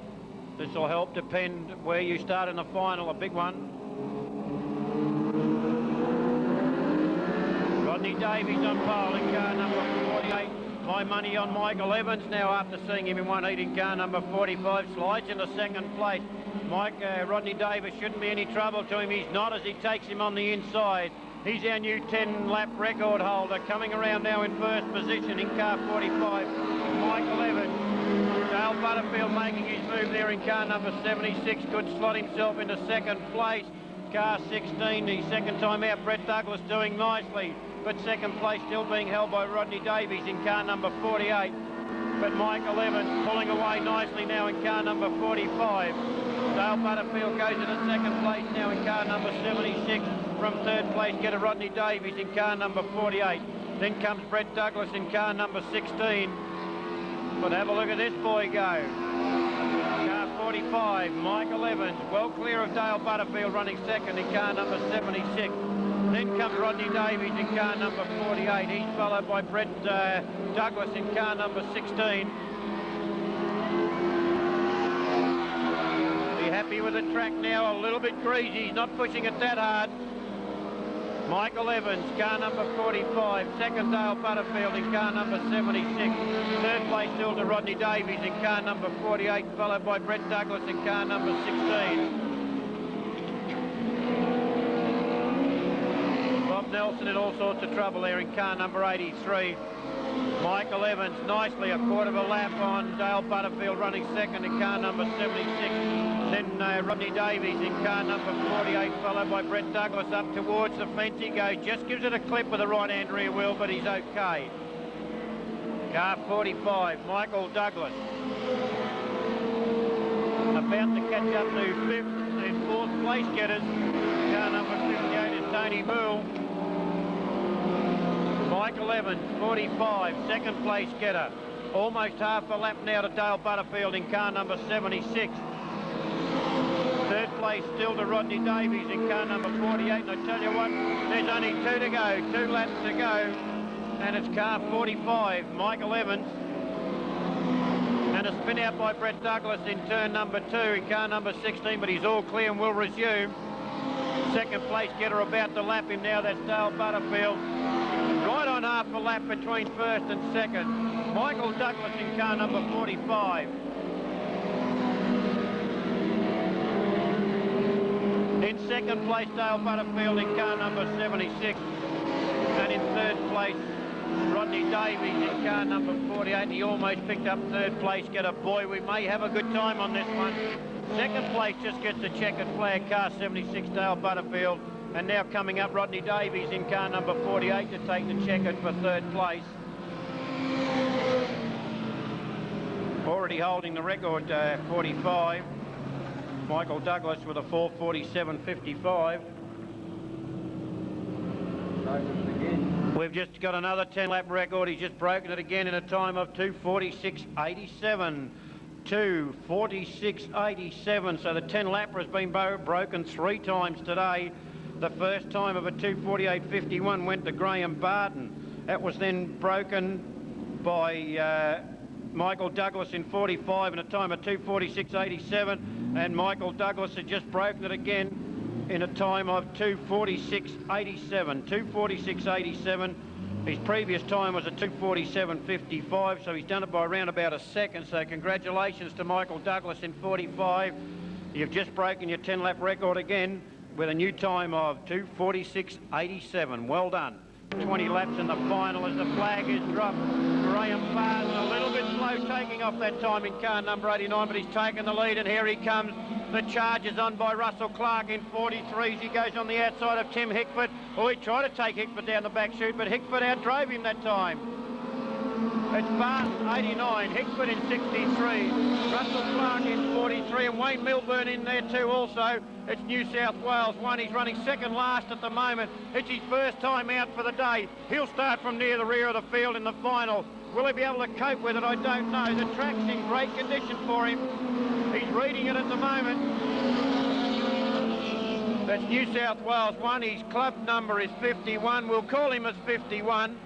This will help depend where you start in the final, a big one. Rodney Davies on pole in car number 48. My money on Michael Evans now after seeing him in one heat in car number 45. Slides into second place. Rodney Davies shouldn't be any trouble to him. He's not as he takes him on the inside. He's our new 10-lap record holder, coming around now in first position in car 45. Michael Evans. Dale Butterfield making his move there in car number 76. Could slot himself into second place. Car 16, the second time out, Brett Douglas doing nicely. But second place still being held by Rodney Davies in car number 48. But Michael Evans pulling away nicely now in car number 45. Dale Butterfield goes into second place now in car number 76. From third place, get a Rodney Davies in car number 48. Then comes Brett Douglas in car number 16. But have a look at this boy go. Car 45, Michael Evans, well clear of Dale Butterfield running second in car number 76. Then comes Rodney Davies in car number 48. He's followed by Brett Douglas in car number 16. Be happy with the track now, a little bit greasy. He's not pushing it that hard. Michael Evans, car number 45. Second, Dale Butterfield in car number 76. Third place still to Rodney Davies in car number 48, followed by Brett Douglas in car number 16. Bob Nelson in all sorts of trouble there in car number 83. Michael Evans nicely a quarter of a lap on Dale Butterfield running second in car number 76. Then Rodney Davies in car number 48, followed by Brett Douglas up towards the fence he goes. Just gives it a clip with the right-hand rear wheel, but he's okay. Car 45, Michael Douglas. About to catch up to fifth and fourth place getters. Car number 58 is Tony Moole. Michael Evans, 45, second place getter. Almost half a lap now to Dale Butterfield in car number 76. Third place still to Rodney Davies in car number 48. And I tell you what, there's only two to go, 2 laps to go. And it's car 45, Michael Evans. And a spin out by Brett Douglas in turn number 2 in car number 16, but he's all clear and will resume. Second place getter about to lap him now, that's Dale Butterfield. Right on half a lap between first and second. Michael Douglas in car number 45. In second place, Dale Butterfield in car number 76. And in third place, Rodney Davies in car number 48. He almost picked up third place. Get a boy, we may have a good time on this one. Second place just gets a checkered flag, car 76, Dale Butterfield. And now coming up, Rodney Davies in car number 48 to take the checkered for third place. Already holding the record, 45. Michael Douglas with a 4:47.55. We've just got another 10-lap record. He's just broken it again in a time of 2:46.87. 2:46.87. So the 10-lapper has been broken 3 times today. The first time of a 2:48.51 went to Graham Barton. That was then broken by Michael Douglas in 45 in a time of 2:46.87. And Michael Douglas has just broken it again in a time of 2:46.87. 2:46.87. His previous time was a 2:47.55, so he's done it by around about a second. So congratulations to Michael Douglas in 45. You've just broken your 10-lap record again with a new time of 2:46.87. Well done. 20 laps in the final as the flag is dropped. Graham Barton a little bit slow taking off that time in car number 89, but he's taken the lead, and here he comes, The charge is on by Russell Clark in 43s. He goes on the outside of Tim Hickford. Oh, he tried to take Hickford down the back chute, but Hickford outdrove him that time. It's Barton, 89, Hickford in 63, Russell Clark in 43, and Wayne Milburn in there too also. It's New South Wales 1. He's running second last at the moment. It's his first time out for the day. He'll start from near the rear of the field in the final. Will he be able to cope with it? I don't know. The track's in great condition for him. He's reading it at the moment. That's New South Wales 1. His club number is 51. We'll call him as 51.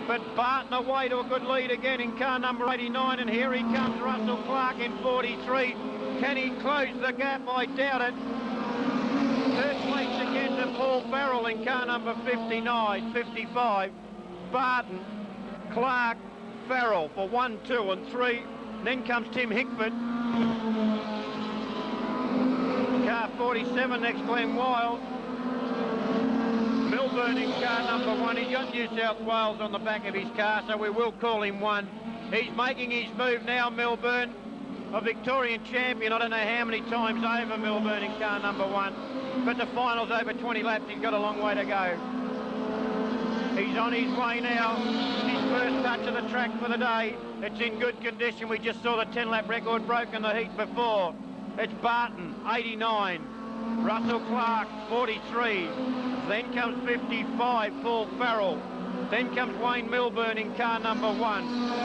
But Barton away to a good lead again in car number 89, and here he comes, Russell Clark in 43. Can he close the gap? I doubt it. Third place again to Paul Farrell in car number 55. Barton, Clark, Farrell for 1, 2 and 3. Then comes Tim Hickford. Car 47 next, Glenn Wild. Milburn in car number 1. He's got New South Wales on the back of his car, so we will call him 1. He's making his move now, Milburn. A Victorian champion, I don't know how many times over, Milburn in car number 1. But the final's over 20 laps, he's got a long way to go. He's on his way now. His first touch of the track for the day. It's in good condition. We just saw the 10-lap record broken the heat before. It's Barton, 89. Russell Clark, 43. Then comes 55, Paul Farrell. Then comes Wayne Milburn in car number 1.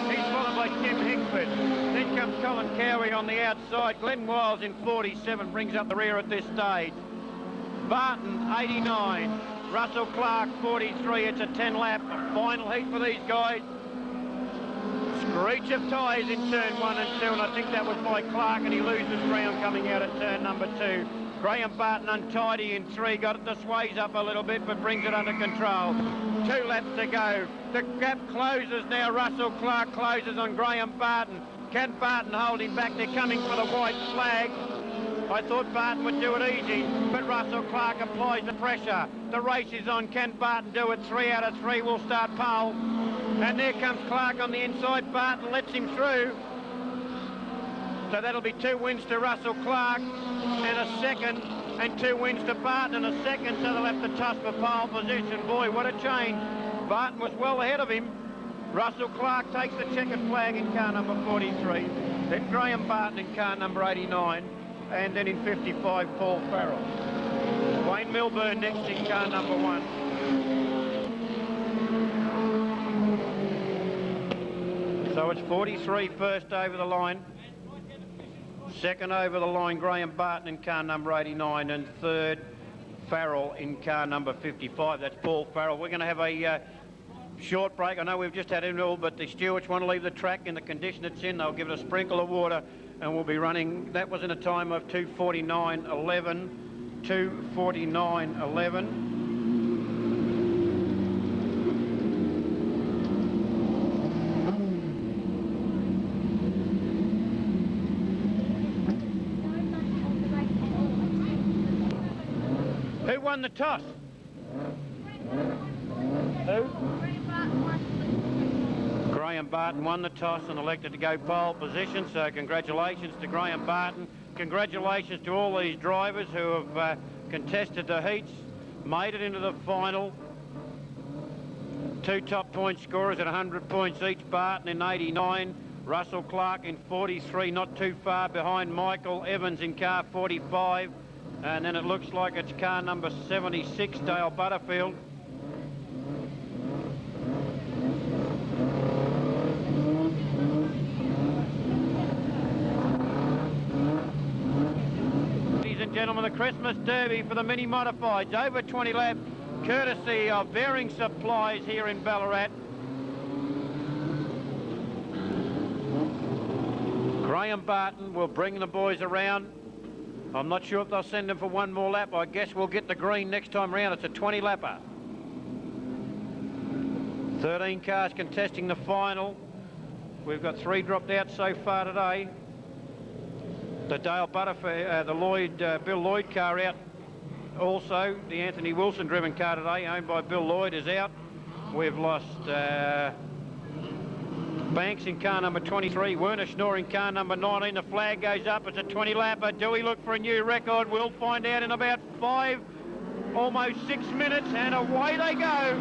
He's followed by Tim Hickford. Then comes Colin Cowie on the outside. Glenn Wiles in 47 brings up the rear at this stage. Barton, 89. Russell Clark, 43. It's a 10-lap final heat for these guys. Screech of tyres in turn 1 and 2, and I think that was by Clark, and he loses ground coming out at turn number 2. Graham Barton untidy in 3, got it to sways up a little bit, but brings it under control. 2 laps to go. The gap closes now. Russell Clark closes on Graham Barton. Can Barton hold him back? They're coming for the white flag. I thought Barton would do it easy, but Russell Clark applies the pressure. The race is on. Can Barton do it? 3 out of 3 will start pole. And there comes Clark on the inside. Barton lets him through. So that'll be 2 wins to Russell Clark and a second, and 2 wins to Barton and a second, so they'll have to toss for pole position. Boy, what a change. Barton was well ahead of him. Russell Clark takes the checkered flag in car number 43. Then Graham Barton in car number 89. And then in 55, Paul Farrell. Wayne Milburn next in car number 1. So it's 43 first over the line. Second over the line, Graham Barton in car number 89, and third, Farrell in car number 55. That's Paul Farrell. We're going to have a short break. I know we've just had it all, but the stewards want to leave the track in the condition it's in. They'll give it a sprinkle of water, and we'll be running. That was in a time of 2:49.11. 2:49.11. Who won the toss? Who? Graham Barton won the toss and elected to go pole position, so congratulations to Graham Barton. Congratulations to all these drivers who have contested the heats, made it into the final. 2 top point scorers at 100 points each, Barton in 89, Russell Clark in 43, not too far behind Michael Evans in car 45. And then it looks like it's car number 76, Dale Butterfield. Ladies and gentlemen, the Christmas Derby for the mini modifieds, over 20 laps, courtesy of Bearing Supplies here in Ballarat. Graham Barton will bring the boys around. I'm not sure if they'll send them for 1 more lap. I guess we'll get the green next time round. It's a 20-lapper. 13 cars contesting the final. We've got 3 dropped out so far today. The Dale Butterfield, Bill Lloyd car out also. The Anthony Wilson driven car today, owned by Bill Lloyd, is out. We've lost Banks in car number 23, Werner Schnorr in car number 19. The flag goes up. It's a 20-lapper. Do we look for a new record? We'll find out in about 5, almost 6 minutes, and away they go.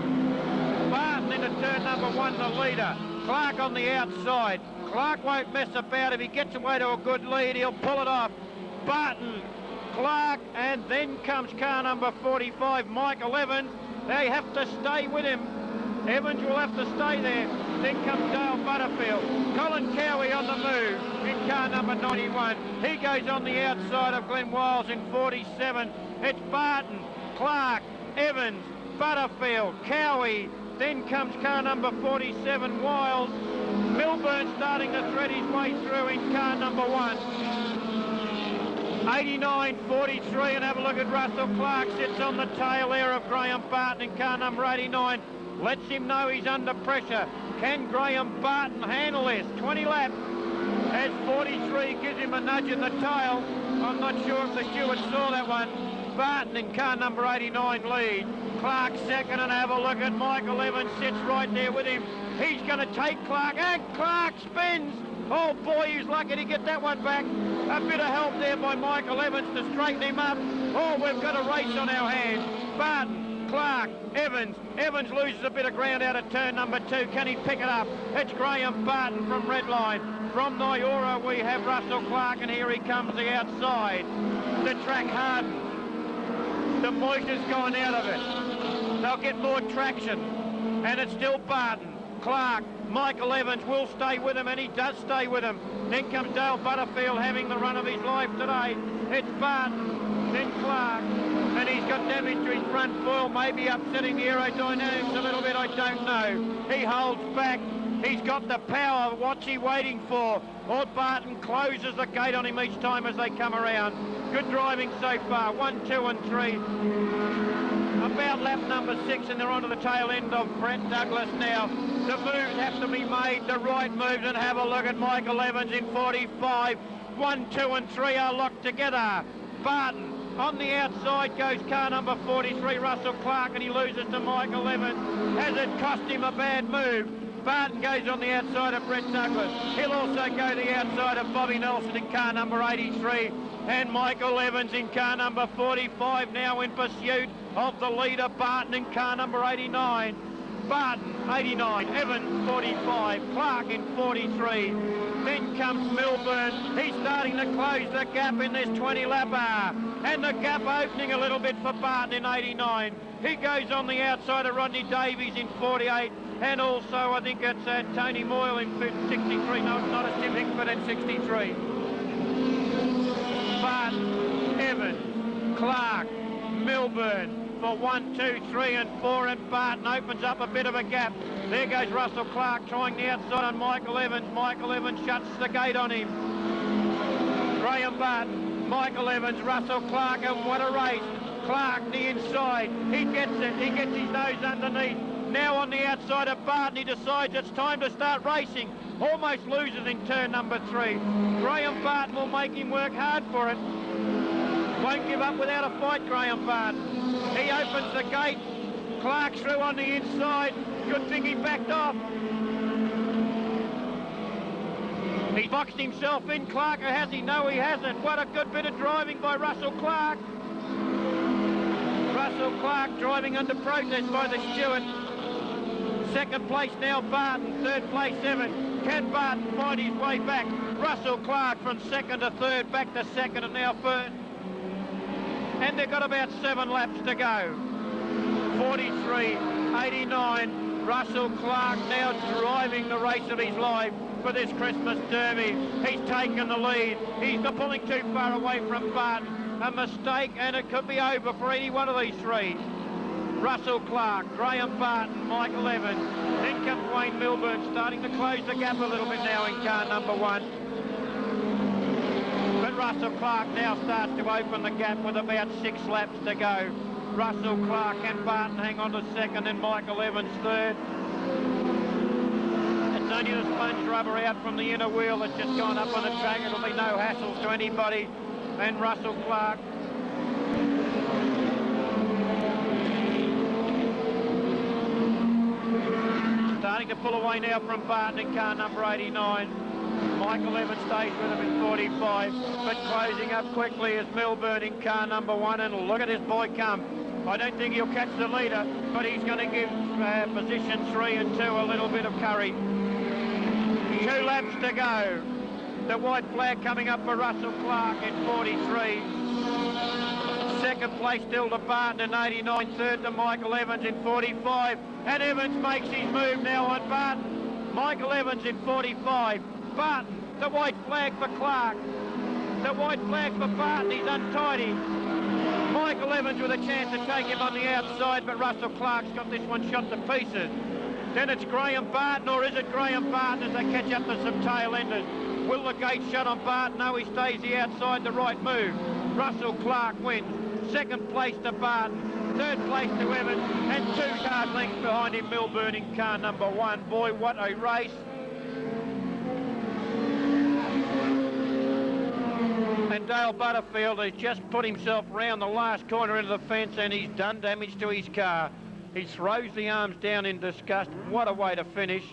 Barton into turn number 1, the leader. Clark on the outside. Clark won't mess about. If he gets away to a good lead, he'll pull it off. Barton, Clark, and then comes car number 45, Michael Evans. They have to stay with him. Evans will have to stay there. Then comes Dale Butterfield. Colin Cowie on the move in car number 91. He goes on the outside of Glenn Wiles in 47. It's Barton, Clark, Evans, Butterfield, Cowie. Then comes car number 47, Wiles. Milburn starting to thread his way through in car number 1. 89.43, and have a look at Russell Clark. Sits on the tail there of Graham Barton in car number 89. Lets him know he's under pressure. Can Graham Barton handle this? 20 laps as 43 gives him a nudge in the tail. I'm not sure if the steward saw that one. Barton in car number 89 lead. Clark second, and have a look at Michael Evans. Sits right there with him. He's going to take Clark, and Clark spins. Oh boy, he's lucky to get that one back. A bit of help there by Michael Evans to straighten him up. Oh, we've got a race on our hands. Barton, Clark, Evans. Evans loses a bit of ground out of turn number 2. Can he pick it up? It's Graham Barton from Redline. From Nyora we have Russell Clark, and here he comes the outside. The track hardened. The moisture's gone out of it. They'll get more traction. And it's still Barton, Clark, Michael Evans will stay with him, and he does stay with him. Then comes Dale Butterfield having the run of his life today. It's Barton, then Clark, and he's got damage to his front foil, maybe upsetting the aerodynamics a little bit, I don't know. He holds back. He's got the power. What's he waiting for? Or Barton closes the gate on him each time as they come around. Good driving so far. 1, 2 and 3. About lap number 6, and they're onto the tail end of Brett Douglas now. The moves have to be made, the right moves, and have a look at Michael Evans in 45. 1, 2 and 3 are locked together. Barton on the outside goes car number 43, Russell Clark, and he loses to Michael Evans. Has it cost him a bad move? Barton goes on the outside of Brett Douglas. He'll also go the outside of Bobby Nelson in car number 83. And Michael Evans in car number 45 now in pursuit of the leader, Barton in car number 89. Barton, 89, Evans, 45, Clark in 43. Then comes Milburn. He's starting to close the gap in this 20-lapper. And the gap opening a little bit for Barton in 89. He goes on the outside of Rodney Davies in 48. And also, I think it's Tony Moyle in 63. No, it's not a Tim Hickford in 63. Barton, Evans, Clark, Milburn for 1, 2, 3 and 4, and Barton opens up a bit of a gap. There goes Russell Clark trying the outside on Michael Evans. Michael Evans shuts the gate on him. Graham Barton, Michael Evans, Russell Clark, and what a race. Clark the inside. He gets it. He gets his nose underneath. Now on the outside of Barton, he decides it's time to start racing. Almost loses in turn number 3. Graham Barton will make him work hard for it. Won't give up without a fight, Graham Barton. He opens the gate. Clark through on the inside. Good thing he backed off. He boxed himself in, Clark, or has he? No, he hasn't. What a good bit of driving by Russell Clark. Russell Clark driving under protest by the steward. Second place now Barton, third place Evans. Can Barton find his way back? Russell Clark from second to third, back to second and now first. And they've got about 7 laps to go. 43, 89. Russell Clark now driving the race of his life for this Christmas Derby. He's taken the lead. He's not pulling too far away from Barton. A mistake and it could be over for any one of these 3. Russell Clark, Graham Barton, Michael Evans. Then comes Wayne Milburn starting to close the gap a little bit now in car number 1. But Russell Clark now starts to open the gap with about 6 laps to go. Russell Clark and Barton hang on to second and Michael Evans third. It's only the sponge rubber out from the inner wheel that's just gone up on the track. It'll be no hassles to anybody. And Russell Clark starting to pull away now from Barton in car number 89. Michael Evans stays with him in 45, but closing up quickly is Milburn in car number 1, and look at this boy come. I don't think he'll catch the leader, but he's going to give position 3 and 2 a little bit of curry. 2 laps to go. The white flag coming up for Russell Clark in 43. Second place still to Barton in 89. Third to Michael Evans in 45. And Evans makes his move now on Barton. Michael Evans in 45. Barton, the white flag for Clark. The white flag for Barton, he's untidy. Michael Evans with a chance to take him on the outside, but Russell Clark's got this one shot to pieces. Then it's Graham Barton, or is it Graham Barton as they catch up to some tail enders? Will the gate shut on Barton? No, he stays the outside, the right move. Russell Clark wins. Second place to Barton. Third place to Evans. And 2 car lengths behind him, Milburn in car number 1. Boy, what a race. And Dale Butterfield has just put himself round the last corner into the fence, and he's done damage to his car. He throws the arms down in disgust. What a way to finish.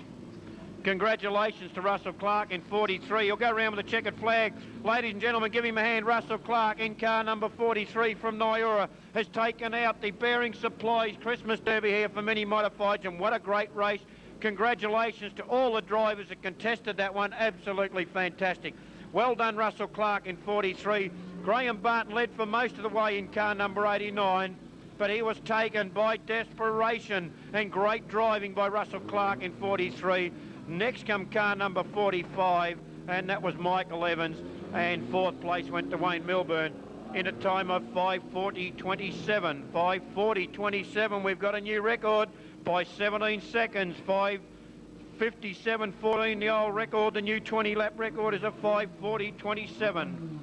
Congratulations to Russell Clark in 43. He'll go around with a checkered flag. Ladies and gentlemen, give him a hand. Russell Clark in car number 43 from Nyura has taken out the Bearing Supplies Christmas Derby here for Mini Modifieds, and what a great race. Congratulations to all the drivers that contested that one. Absolutely fantastic. Well done, Russell Clark in 43. Graham Barton led for most of the way in car number 89, but he was taken by desperation and great driving by Russell Clark in 43. Next come car number 45, and that was Michael Evans, and 4th place went to Wayne Milburn in a time of 5:40.27. 5:40.27, we've got a new record by 17 seconds. 5:57.14, the old record. The new 20-lap record is a 5:40.27.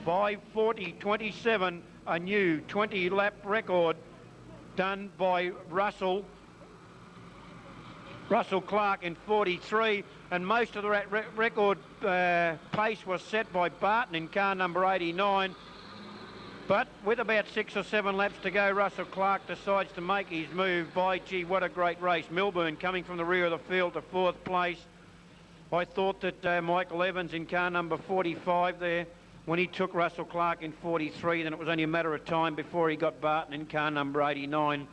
5:40.27, a new 20-lap record done by Russell Clark in 43, and most of the record pace was set by Barton in car number 89. But with about 6 or 7 laps to go, Russell Clark decides to make his move. By gee, what a great race. Milburn coming from the rear of the field to 4th place. I thought that Michael Evans in car number 45 there, when he took Russell Clark in 43, then it was only a matter of time before he got Barton in car number 89.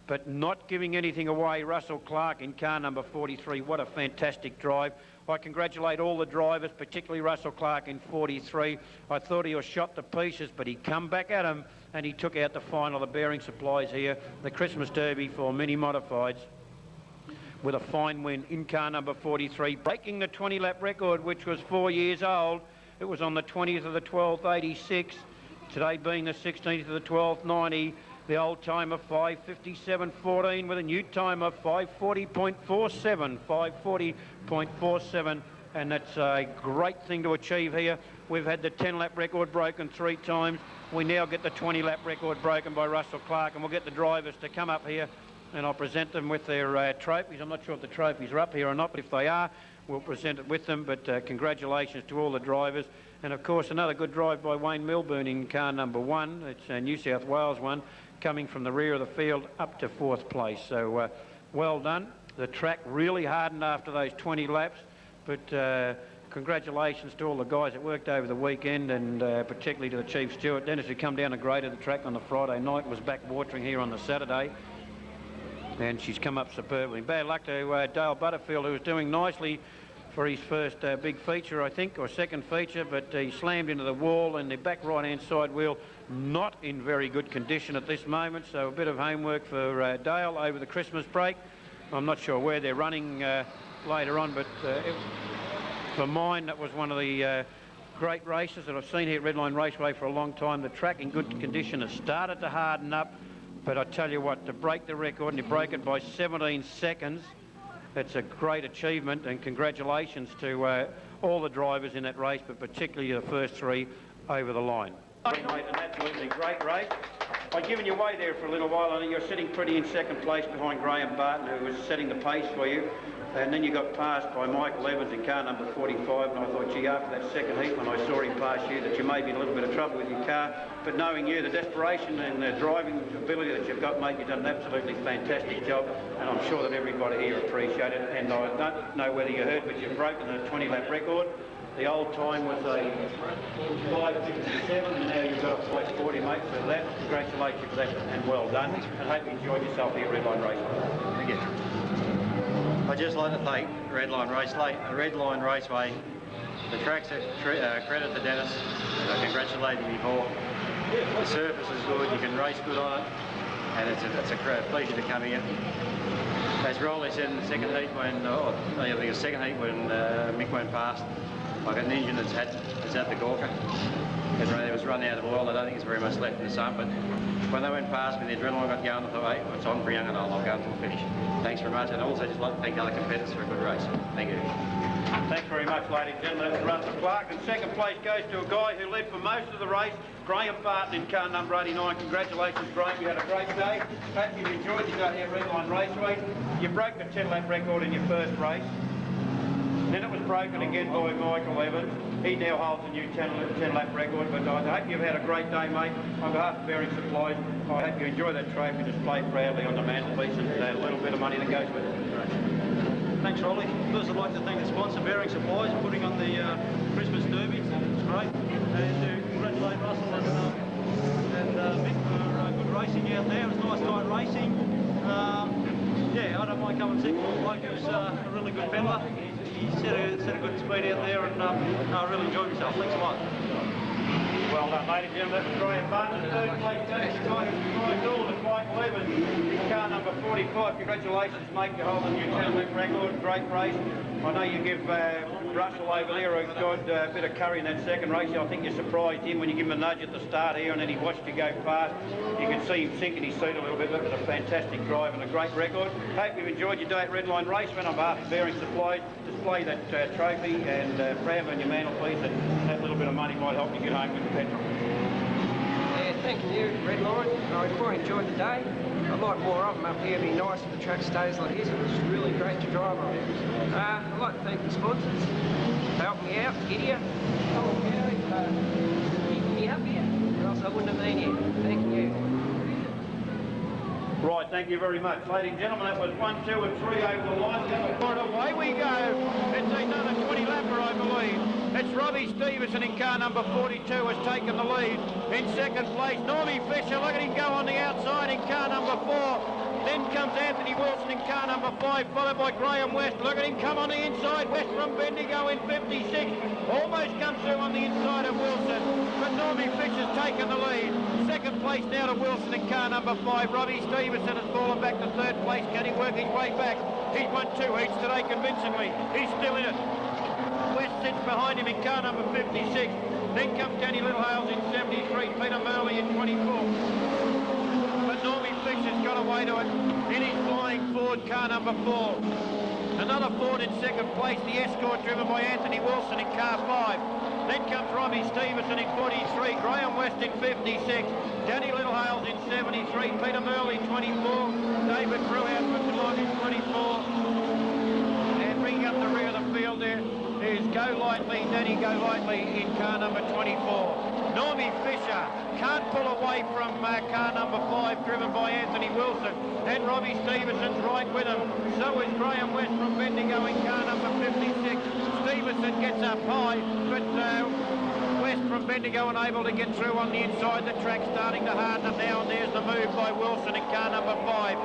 But not giving anything away, Russell Clark in car number 43. What a fantastic drive. I congratulate all the drivers, particularly Russell Clark in 43. I thought he was shot to pieces, but he come back at him and he took out the final, the Bearing Supplies here, the Christmas Derby for Mini Modifieds, with a fine win in car number 43, breaking the 20-lap record, which was 4 years old. It was on the 20th of the 12th, 86. Today being the 16th of the 12th, 90. The old time of 5:57.14 with a new time of 5:40.47, 5:40.47, and that's a great thing to achieve here. We've had the 10-lap record broken 3 times. We now get the 20-lap record broken by Russell Clark, and we'll get the drivers to come up here, and I'll present them with their trophies. I'm not sure if the trophies are up here or not, but if they are, we'll present it with them. But congratulations to all the drivers. And of course, another good drive by Wayne Milburn in car number 1. It's a New South Wales one, coming from the rear of the field up to 4th place. So well done. The track really hardened after those 20 laps, but congratulations to all the guys that worked over the weekend, and particularly to the Chief Steward. Dennis, who come down and graded the track on the Friday night, was back watering here on the Saturday, and she's come up superbly. Bad luck to Dale Butterfield, who was doing nicely for his first big feature, I think, or second feature, but he slammed into the wall, and the back right-hand side wheel not in very good condition at this moment, so a bit of homework for Dale over the Christmas break. I'm not sure where they're running later on, but for mine, that was one of the great races that I've seen here at Redline Raceway for a long time. The track in good condition has started to harden up, but I tell you what, to break the record, and you break it by 17 seconds, it's a great achievement, and congratulations to all the drivers in that race, but particularly the first 3 over the line. An absolutely great race. I've given you away there for a little while, and you're sitting pretty in second place behind Graham Barton, who was setting the pace for you. And then you got passed by Michael Evans in car number 45, and I thought, gee, after that second heat when I saw him pass you, that you may be in a little bit of trouble with your car. But knowing you, the desperation and the driving ability that you've got, mate, you've done an absolutely fantastic job, and I'm sure that everybody here appreciate it. And I don't know whether you heard, but you've broken the 20-lap record. The old time was a 5:57, and now you've got a 5:40, mate. So that, congratulations for that, and well done. And hope you enjoyed yourself here at Redline Raceway. Thank you. I'd just like to thank Redline Raceway. The track's a credit to Dennis. I congratulate him before. The surface is good, you can race good on it, and it's a pleasure to come here. As Rolly said in the second heat when, I think the second heat when Mick went past, like an engine that's had the Gawker. It was run out of oil. I don't think there's very much left in the sun, but when they went past me, the adrenaline got going. I thought, hey, it's on for young and old. I'll go until finish. Thanks very much, and I also just like to thank other competitors for a good race. Thank you. Thanks very much, ladies and gentlemen. That's Russell Clark. And second place goes to a guy who led for most of the race, Graham Barton in car number 89. Congratulations, Graham. You had a great day. Hope you enjoyed your day here at Redline Raceway. You broke the 10-lap record in your first race. Then it was broken again by Michael Evans. He now holds a new 10-lap record, but I hope you've had a great day, mate. On behalf of Bearing Supplies, I hope you enjoy that trophy displayed proudly on the mantelpiece and a little bit of money that goes with it. Thanks, Rolly. First, I'd like to thank the sponsor, Bearing Supplies, for putting on the Christmas Derby. It's great. And congratulate Russell and Mick for good racing out there. It was nice night racing. Yeah, I don't mind coming second. The bloke was a really good fella. He set a good speed out there, and I really enjoyed myself. Thanks a lot. Well done, ladies and gentlemen. That was Graham Barton. Third place goes to Mike Gould and Michael Evans in car number 45. Congratulations, mate. You hold a new 10-lap record. Great race. I know you give Russell over there a good bit of curry in that second race. I think you surprised him when you give him a nudge at the start here, and then he watched you go past. You can see him sinking his seat a little bit. That was a fantastic drive and a great record. Hope you've enjoyed your day at Redline Raceway. On behalf of Bearing Supplies, display that trophy and proud on your mantelpiece, and that little bit of money might help you get home with the petrol. Yeah, thank you, Redline. I quite enjoyed the day. I'd like more of them up here. It'd be nice if the track stays like this. It was really great to drive on. I'd like to thank the sponsors for helping me out, Gideon. Oh, Gary, keeping me up here, or else I wouldn't have been here. Thank you. Right, thank you very much. Ladies and gentlemen, that was 1, 2 and 3 over the line. Right, away we go. It's another 20-lapper, I believe. It's Robbie Stevenson in car number 42 has taken the lead. In second place, Normie Fisher. Look at him go on the outside in car number 4. Then comes Anthony Wilson in car number 5, followed by Graham West. Look at him come on the inside. West from Bendigo in 56. Almost comes through on the inside of Wilson. But Normie Fisher's taken the lead. Second place now to Wilson in car number 5. Robbie Stevenson has fallen back to third place. Can he work his way back? He's won 2 heats today convincingly. He's still in it. West sits behind him in car number 56. Then comes Danny Littlehales in 73. Peter Murley in 24. But Normie Fisher's got away to it in his flying Ford car number 4. Another Ford in second place, the Escort driven by Anthony Wilson in car 5. Then comes Robbie Stevenson in 43, Graham West in 56, Danny Littlehales in 73, Peter Murley 24, David Brewhouse from Geelong in 24. And ringing up the rear of the field there is Go Lightly, Danny Go Lightly in car number 24. Normie Fisher can't pull away from car number 5, driven by Anthony Wilson. And Robbie Stevenson's right with him. So is Graham West from Bendigo in car number 56. Stevenson gets up high, but West from Bendigo unable to get through on the inside. The track starting to harden up now, and there's the move by Wilson in car number 5.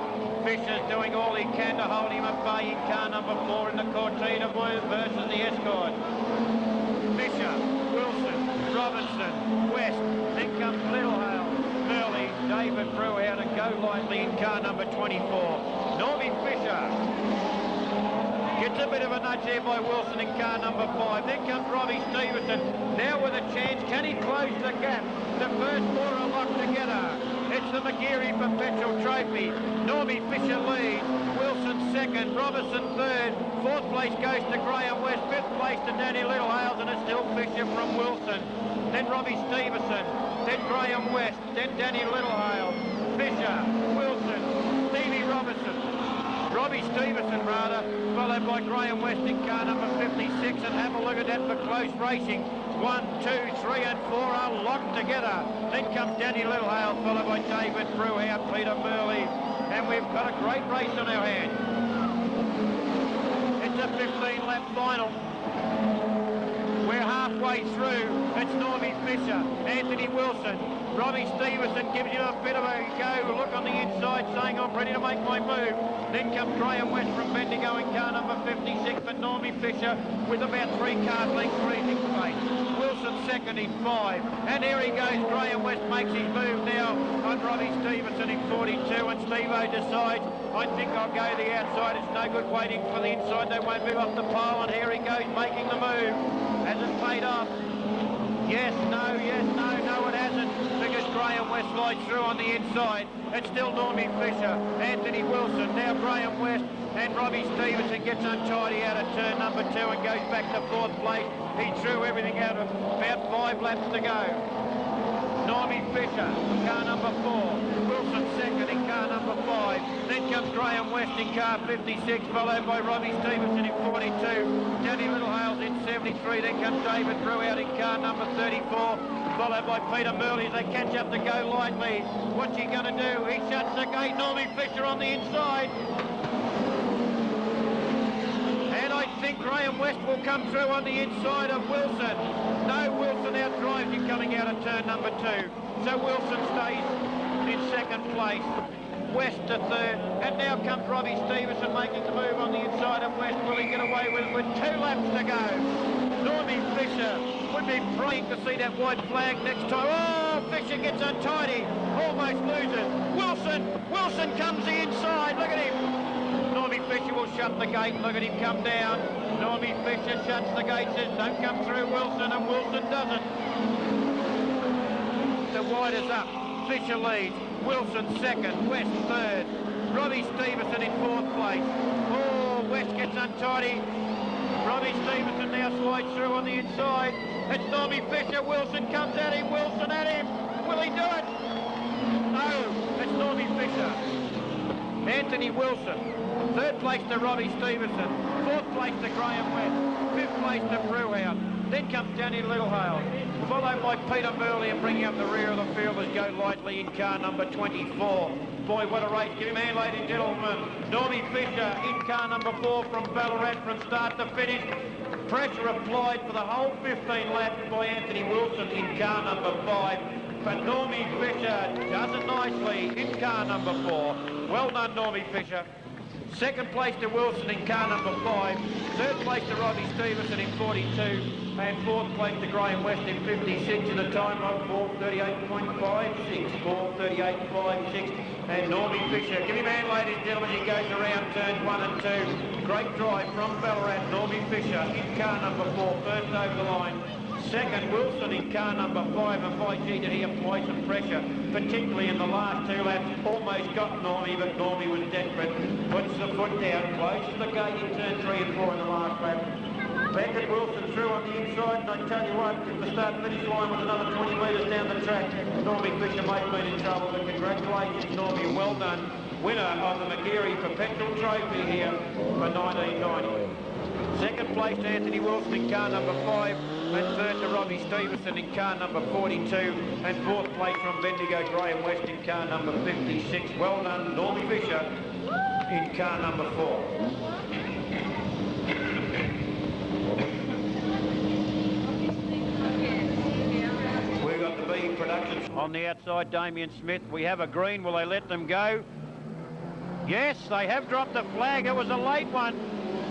Fisher's doing all he can to hold him at bay in car number 4 in the Cortina versus the Escort. Fisher, Wilson, Robinson, West, then comes Littlehale, Murley, David Brewhout and Go Lightly in car number 24. Normie Fisher gets a bit of a nudge there by Wilson in car number 5. Then comes Robbie Stevenson, now with a chance. Can he close the gap? The first 4 are locked together. It's the McGeary Perpetual Trophy. Normie Fisher leads, Wilson second, Robertson third, fourth place goes to Graham West, fifth place to Danny Littlehales, and it's still Fisher from Wilson. Then Robbie Stevenson, then Graham West, then Danny Littlehales, Fisher, Wilson, Stevie Robertson, Robbie Robbie Stevenson rather, followed by Graham West in car number 56, and have a look at that for close racing. 1, 2, 3 and 4 are locked together. Then comes Danny Littlehale, followed by David Brewhout, Peter Murley, and we've got a great race on our hands. It's a 15-lap final. We're halfway through. It's Normie Fisher, Anthony Wilson, Robbie Stevenson gives you a bit of a go, look on the inside saying I'm ready to make my move. Then comes Graham West from Bendigo in car number 56, but Normie Fisher with about 3 cars lengths leading the pace. Wilson second in 5, and here he goes. Graham West makes his move now on Robbie Stevenson in 42, and Steve-O decides, I think I'll go the outside. It's no good waiting for the inside. They won't move off the pole, and here he goes making the move. Has it paid off? Yes, no, it hasn't, because Graham West slides through on the inside. It's still Normie Fisher, Anthony Wilson, now Graham West, and Robbie Stevenson gets untidy out of turn number 2 and goes back to 4th place. He threw everything out of about 5 laps to go. Normie Fisher, car number 4. Wilson second in car number 5. Then comes Graham West in car 56, followed by Robbie Stevenson in 42. Danny Littlehale's in 73. Then comes David Brewhout in car number 34, followed by Peter Murley as they catch up to go lightly. What's he going to do? He shuts the gate. Normie Fisher on the inside. And I think Graham West will come through on the inside of Wilson. No, Wilson outdrives him coming out of turn number 2. So Wilson stays in 2nd place. West to 3rd. And now comes Robbie Stevenson making the move on the inside of West. Will he get away with it with 2 laps to go? Normie Fisher would be praying to see that white flag next time. Oh, Fisher gets untidy. Almost loses. Wilson comes the inside. Look at him. Normie Fisher will shut the gate. Look at him come down. Normie Fisher shuts the gate, says don't come through Wilson, and Wilson doesn't. The wide is up. Fisher leads. Wilson 2nd. West 3rd. Robbie Stevenson in 4th place. Oh, West gets untidy. Robbie Stevenson now slides through on the inside. It's Normie Fisher. Wilson comes at him. Wilson at him. Will he do it? No, it's Normie Fisher. Anthony Wilson. 3rd place to Robbie Stevenson, 4th place to Graham West, 5th place to Brewhout. Then comes Danny Littlehale, followed by Peter Murley, and bringing up the rear of the field as go lightly in car number 24. Boy, what a race. Give him a hand, ladies and gentlemen. Normie Fisher in car number 4 from Ballarat from start to finish. Pressure applied for the whole 15 laps by Anthony Wilson in car number 5. But Normie Fisher does it nicely in car number 4. Well done, Normie Fisher. 2nd place to Wilson in car number 5, 3rd place to Robbie Stevenson in 42, and 4th place to Graham West in 56 in a time of 4:38.56, 4:38.56, and Normie Fisher. Give him a hand, ladies and gentlemen, he goes around turns 1 and 2. Great drive from Ballarat, Normie Fisher in car number 4, first over the line. 2nd, Wilson in car number 5, and by gee did he apply some pressure, particularly in the last 2 laps. Almost got Normie, but Normie was desperate. Puts the foot down, closes the gate in turn 3 and 4 in the last lap. Beckett Wilson through on the inside, and I tell you what, if the start-finish line was another 20 metres down the track, Normie Fisher may have been in trouble, but congratulations, Normie, well done. Winner of the McGeary Perpetual Trophy here for 1990. 2nd place to Anthony Wilson in car number 5, and 3rd to Robbie Stevenson in car number 42, and 4th place from Bendigo, Graham West in car number 56. Well done, Normie Fisher in car number 4. We've got the B Productions on the outside, Damien Smith. We have a green. Will they let them go? Yes, they have dropped the flag. It was a late one.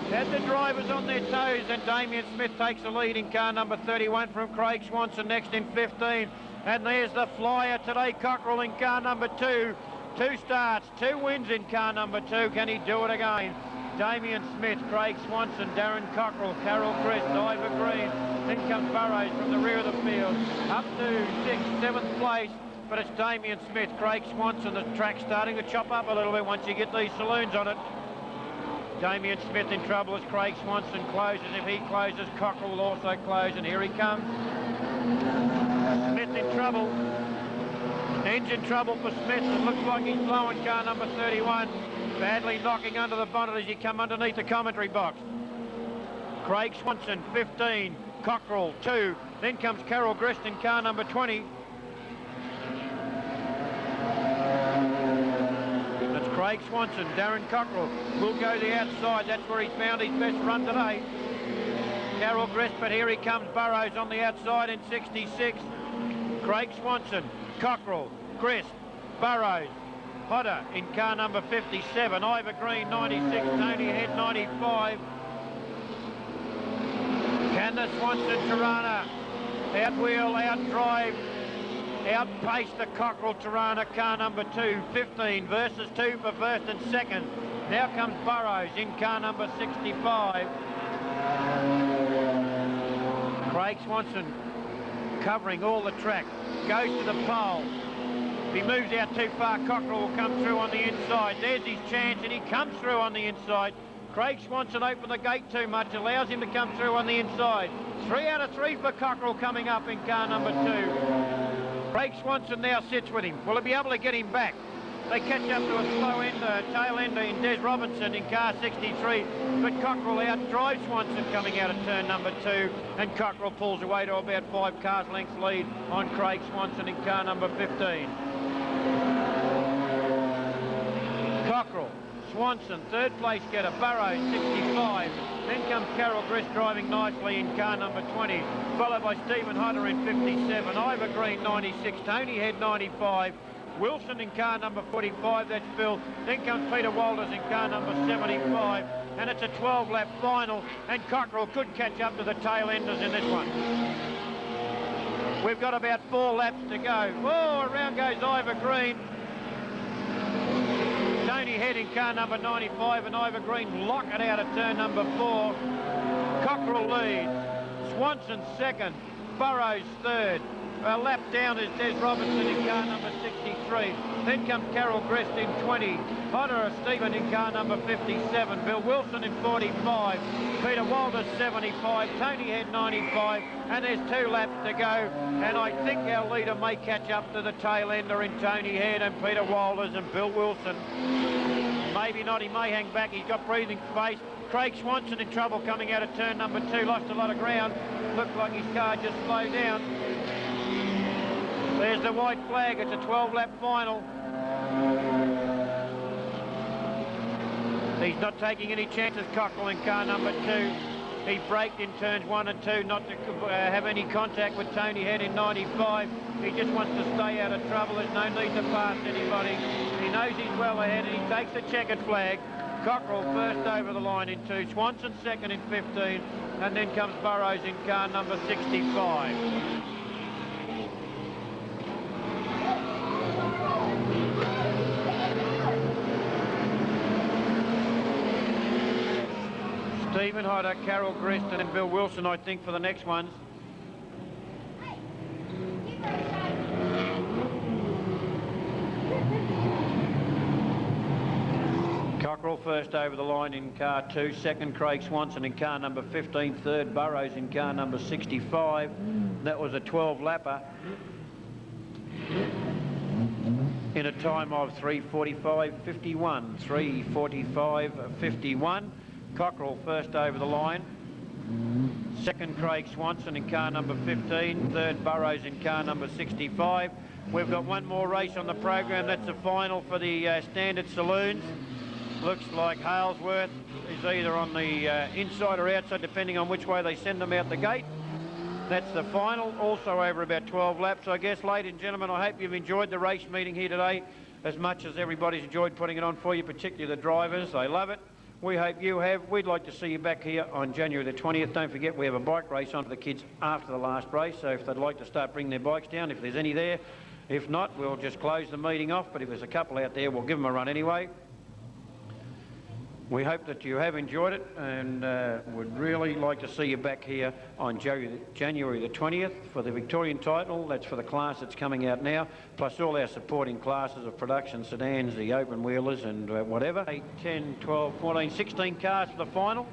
Had the drivers on their toes, and Damien Smith takes the lead in car number 31 from Craig Swanson, next in 15. And there's the flyer today, Cockrell in car number 2. 2 starts, 2 wins in car number 2. Can he do it again? Damien Smith, Craig Swanson, Darren Cockrell, Carol Crest, Ivor Green. Then comes Burrows from the rear of the field, up to 6th, 7th place. But it's Damien Smith, Craig Swanson. The track's starting to chop up a little bit once you get these saloons on it. Damien Smith in trouble as Craig Swanson closes. If he closes, Cockrell will also close, and here he comes. Smith in trouble. Engine trouble for Smith. It looks like he's blowing car number 31. Badly knocking under the bonnet as you come underneath the commentary box. Craig Swanson, 15. Cockrell, 2. Then comes Carol Grist in car number 20. That's Craig Swanson. Darren Cockrell will go the outside. That's where he's found his best run today. Carol Grist, but here he comes. Burrows on the outside in 66. Craig Swanson, Cockrell, Grist, Burrows, Hodder in car number 57. Ivor Green, 96. Tony Head, 95. Can the Swanson Tirana outwheel, outdrive, outpace the Cockrell Tirana car number 2, 15 versus 2 for first and second. Now comes Burrows in car number 65. Craig Swanson covering all the track, goes to the pole. If he moves out too far, Cockrell will come through on the inside. There's his chance and he comes through on the inside. Craig Swanson opened the gate too much, allows him to come through on the inside. 3 out of 3 for Cockrell coming up in car number 2. Craig Swanson now sits with him. Will he be able to get him back? They catch up to a slow ender, tail ender in Des Robinson in car 63, but Cockrell outdrives Swanson coming out of turn number 2, and Cockrell pulls away to about 5 cars lengths lead on Craig Swanson in car number 15. Cockrell, Swanson, third place getter, Burrows, 65. Then comes Carol Grist driving nicely in car number 20, followed by Stephen Hodder in 57, Ivor Green, 96, Tony Head, 95, Wilson in car number 45, that's Phil. Then comes Peter Walters in car number 75, and it's a 12-lap final, and Cockrell could catch up to the tail enders in this one. We've got about 4 laps to go. Oh, around goes Ivor Green. Tony Head in car number 95 and Ivor Green lock it out of turn number 4. Cockrell leads. Swanson second. Burrows third. A lap down is Des Robinson in car number 63. Then comes Carol Grist in 20. Hodder Stephen in car number 57. Bill Wilson in 45. Peter Walters 75. Tony Head 95. And there's 2 laps to go. And I think our leader may catch up to the tail ender in Tony Head and Peter Walters and Bill Wilson. Maybe not. He may hang back. He's got breathing space. Craig Swanson in trouble coming out of turn number 2. Lost a lot of ground. Looked like his car just slowed down. There's the white flag. It's a 12-lap final. He's not taking any chances, Cockrell in car number 2. He braked in turns 1 and 2 not to have any contact with Tony Head in 95. He just wants to stay out of trouble. There's no need to pass anybody. He knows he's well ahead and he takes the checkered flag. Cockrell first over the line in 2. Swanson second in 15. And then comes Burrows in car number 65. Stephen Hodder, Carol Grist and Bill Wilson, I think, for the next ones. Cockrell first over the line in car 2, second Craig Swanson in car number 15, third Burrows in car number 65. That was a 12-lapper in a time of 3:45.51, 3:45.51. Cockrell first over the line. Second, Craig Swanson in car number 15. Third, Burrows in car number 65. We've got one more race on the program. That's the final for the standard saloons. Looks like Halesworth is either on the inside or outside, depending on which way they send them out the gate. That's the final, also over about 12 laps, I guess. Ladies and gentlemen, I hope you've enjoyed the race meeting here today as much as everybody's enjoyed putting it on for you, particularly the drivers. They love it. We hope you have. We'd like to see you back here on January the 20th. Don't forget, we have a bike race on for the kids after the last race, so if they'd like to start bringing their bikes down, if there's any there. If not, we'll just close the meeting off, but if there's a couple out there, we'll give them a run anyway. We hope that you have enjoyed it and would really like to see you back here on January the 20th for the Victorian title. That's for the class that's coming out now, plus all our supporting classes of production sedans, the open wheelers and whatever. 8, 10, 12, 14, 16 cars for the final.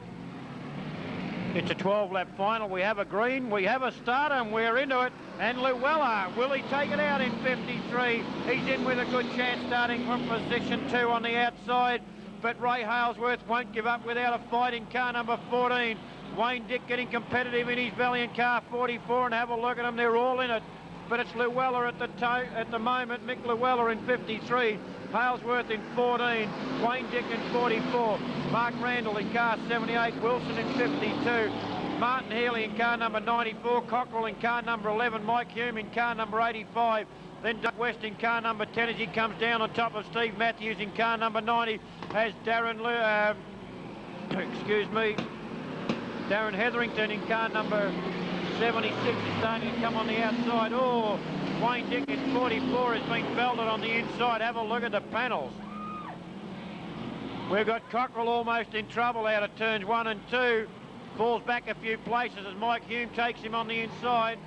It's a 12-lap final. We have a green, we have a starter, and we're into it. And Llewellyn, will he take it out in 53? He's in with a good chance starting from position 2 on the outside. But Ray Halesworth won't give up without a fight in car number 14. Wayne Dick getting competitive in his valiant car 44, and have a look at them, they're all in it. But it's Llewellyn at the moment, Mick Llewellyn in 53, Halesworth in 14, Wayne Dick in 44, Mark Randall in car 78, Wilson in 52, Martin Healy in car number 94, Cockrell in car number 11, Mike Hume in car number 85, then Doug West in car number 10 as he comes down on top of Steve Matthews in car number 90 as Darren Hetherington in car number 76 is starting to come on the outside. Oh, Wayne Dick in 44 has been belted on the inside. Have a look at the panels. We've got Cockrell almost in trouble out of turns 1 and 2. Falls back a few places as Mike Hume takes him on the inside.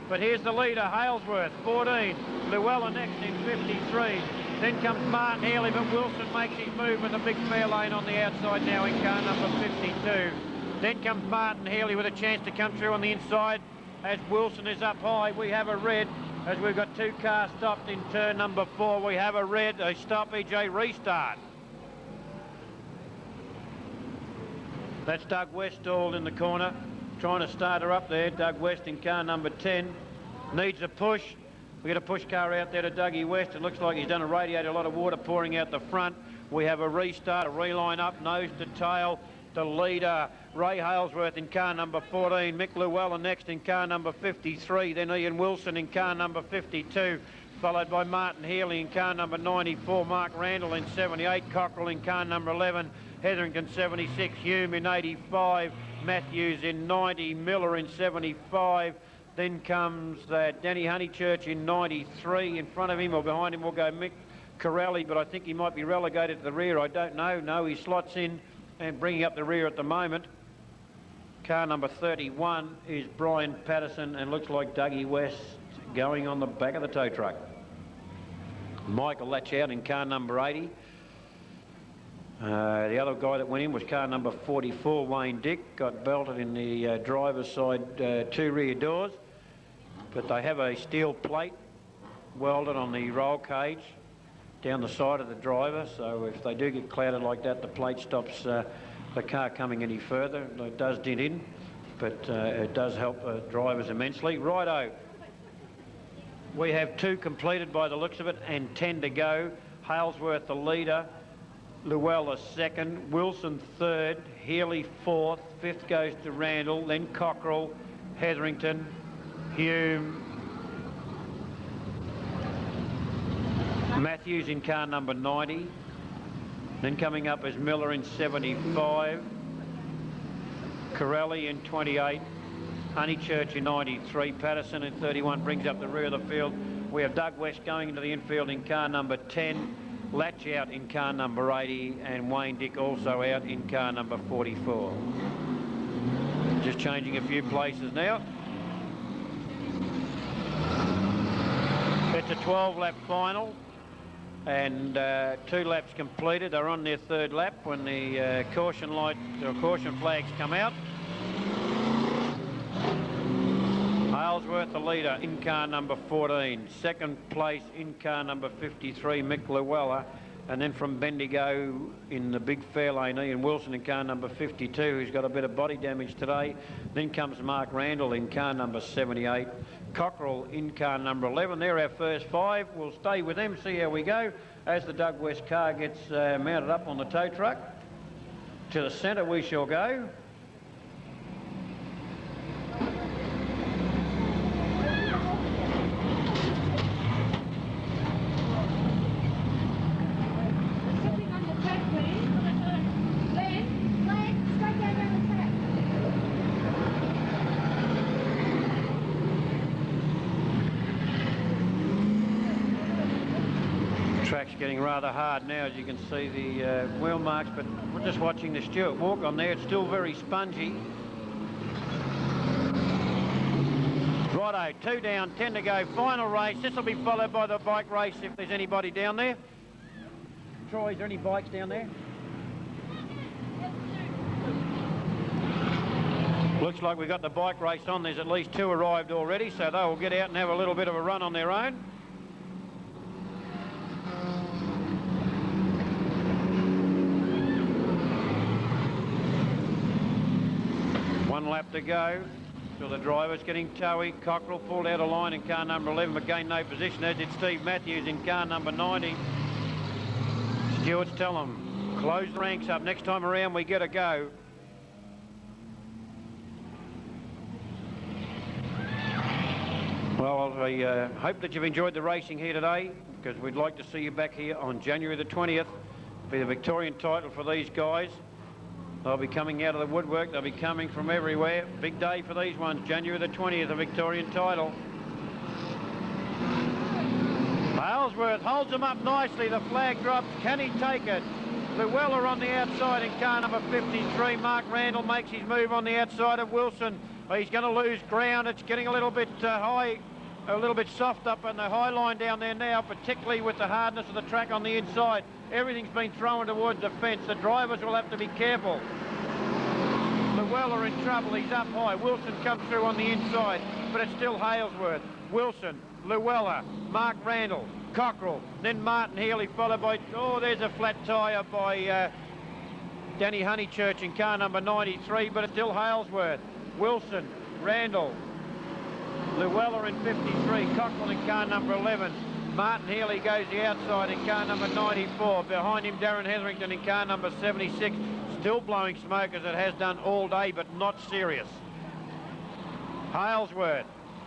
But here's the leader, Halesworth, 14. Llewellyn next in 53. Then comes Martin Healy, but Wilson makes his move in the big fair lane on the outside now in car number 52. Then comes Martin Healy with a chance to come through on the inside as Wilson is up high. We have a red as we've got 2 cars stopped in turn number 4. We have a red, a stoppage, a restart. That's Doug West stalled in the corner, trying to start her up there. Doug West in car number 10. Needs a push. We get a push car out there to Dougie West. It looks like he's done a radiator, a lot of water pouring out the front. We have a restart, a reline up, nose to tail. The leader, Ray Halesworth in car number 14, Mick Llewellyn next in car number 53, then Ian Wilson in car number 52, followed by Martin Healy in car number 94, Mark Randall in 78, Cockrell in car number 11, Hetherington 76, Hume in 85, Matthews in 90, Miller in 75, then comes Danny Honeychurch in 93, in front of him or behind him will go Mick Corelli, but I think he might be relegated to the rear, I don't know. No, he slots in and bringing up the rear at the moment. Car number 31 is Brian Patterson and looks like Dougie West going on the back of the tow truck. Michael Latch out in car number 80. The other guy that went in was car number 44, Wayne Dick. Got belted in the driver's side 2 rear doors. But they have a steel plate welded on the roll cage down the side of the driver, so if they do get clouded like that, the plate stops the car coming any further. It does dent in, but it does help drivers immensely. Righto, we have 2 completed by the looks of it and 10 to go. Halesworth the leader, Llewellyn second, Wilson third, Healy fourth, fifth goes to Randall, then Cockrell, Hetherington, Hume, Matthews in car number 90, then coming up is Miller in 75, Corelli in 28, Honeychurch in 93, Patterson in 31 brings up the rear of the field. We have Doug West going into the infield in car number 10, Latch out in car number 80, and Wayne Dick also out in car number 44. Just changing a few places now. It's a 12-lap final. And 2 laps completed. They're on their 3rd lap when the caution light or caution flags come out. Halesworth the leader in car number 14. 2nd place in car number 53, Mick Llewellyn. And then from Bendigo in the big fair lane, Ian Wilson in car number 52, who's got a bit of body damage today. Then comes Mark Randall in car number 78. Cockrell in car number 11. They're our first 5. We'll stay with them, see how we go as the Doug West car gets mounted up on the tow truck. To the centre we shall go. Sitting on the track, please. Len, straight down the track. Track's getting rather hard now, as you can see the wheel marks, but we're just watching the Stuart walk on there. It's still very spongy. Righto, 2 down, 10 to go, final race. This will be followed by the bike race if there's anybody down there. Troy, is there any bikes down there? Looks like we've got the bike race on. There's at least 2 arrived already, so they'll get out and have a little bit of a run on their own. One lap to go. So the driver's getting towy. Cockrell pulled out of line in car number 11, but gained no position, as did Steve Matthews in car number 90. Stewards tell them, close the ranks up. Next time around, we get a go. Well, I hope that you've enjoyed the racing here today, because we'd like to see you back here on January the 20th. Be the Victorian title for these guys. They'll be coming out of the woodwork. They'll be coming from everywhere. Big day for these ones. January the 20th, the Victorian title. Halesworth holds them up nicely. The flag drops. Can he take it? Llewellyn on the outside in car number 53. Mark Randall makes his move on the outside of Wilson. He's going to lose ground. It's getting a little bit high, a little bit soft up on the high line down there now, particularly with the hardness of the track on the inside. Everything's been thrown towards the fence. The drivers will have to be careful. Llewellyn in trouble. He's up high. Wilson comes through on the inside, but it's still Halesworth. Wilson, Llewellyn, Mark Randall, Cockrell, then Martin Healy, followed by, oh, there's a flat tyre by Danny Honeychurch in car number 93, but it's still Halesworth. Wilson, Randall, Llewellyn in 53, Cockrell in car number 11. Martin Healy goes the outside in car number 94. Behind him, Darren Hetherington in car number 76. Still blowing smoke as it has done all day, but not serious. Halesworth,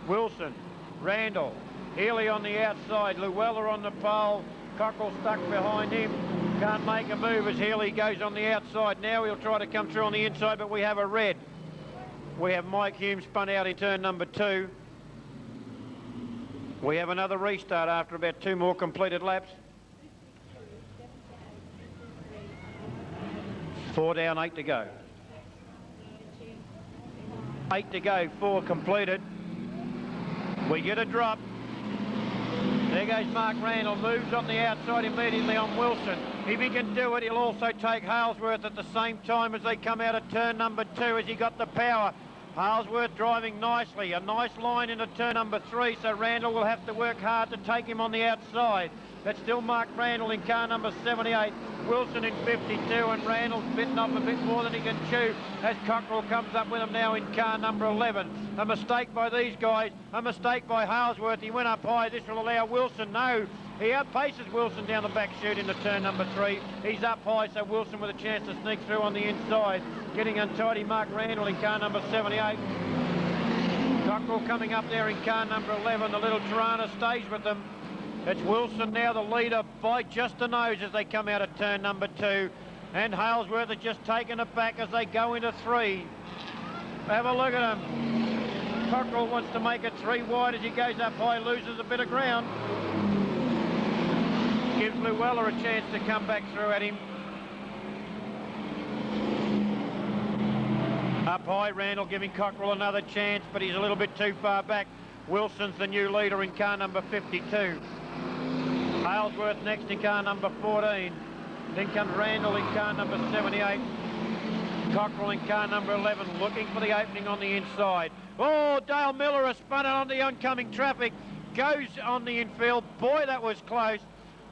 Wilson, Randall, Healy on the outside, Llewellyn on the pole, Cockrell stuck behind him. Can't make a move as Healy goes on the outside. Now he'll try to come through on the inside, but we have a red. We have Mike Hume spun out in turn number 2. We have another restart after about 2 more completed laps. 4 down, 8 to go. 8 to go, 4 completed. We get a drop. There goes Mark Randall, moves on the outside immediately on Wilson. If he can do it, he'll also take Halesworth at the same time as they come out of turn number 2 as he got the power. Halesworth driving nicely, a nice line into turn number 3, so Randall will have to work hard to take him on the outside. That's still Mark Randall in car number 78, Wilson in 52, and Randall's bitten off a bit more than he can chew as Cockrell comes up with him now in car number 11. A mistake by these guys, a mistake by Halesworth. He went up high. This will allow Wilson, no, he outpaces Wilson down the back chute into turn number 3. He's up high, so Wilson with a chance to sneak through on the inside. Getting untidy, Mark Randall in car number 78. Cockrell coming up there in car number 11. The little Tirana stays with them. It's Wilson now the leader by just a nose as they come out of turn number 2. And Halesworth has just taken it back as they go into 3. Have a look at him. Cockrell wants to make it 3 wide as he goes up high, loses a bit of ground. Gives Llewellyn a chance to come back through at him. Up high, Randall giving Cockrell another chance, but he's a little bit too far back. Wilson's the new leader in car number 52. Halesworth next in car number 14. Then comes Randall in car number 78. Cockrell in car number 11, looking for the opening on the inside. Oh, Dale Miller has spun it on the oncoming traffic. Goes on the infield. Boy, that was close.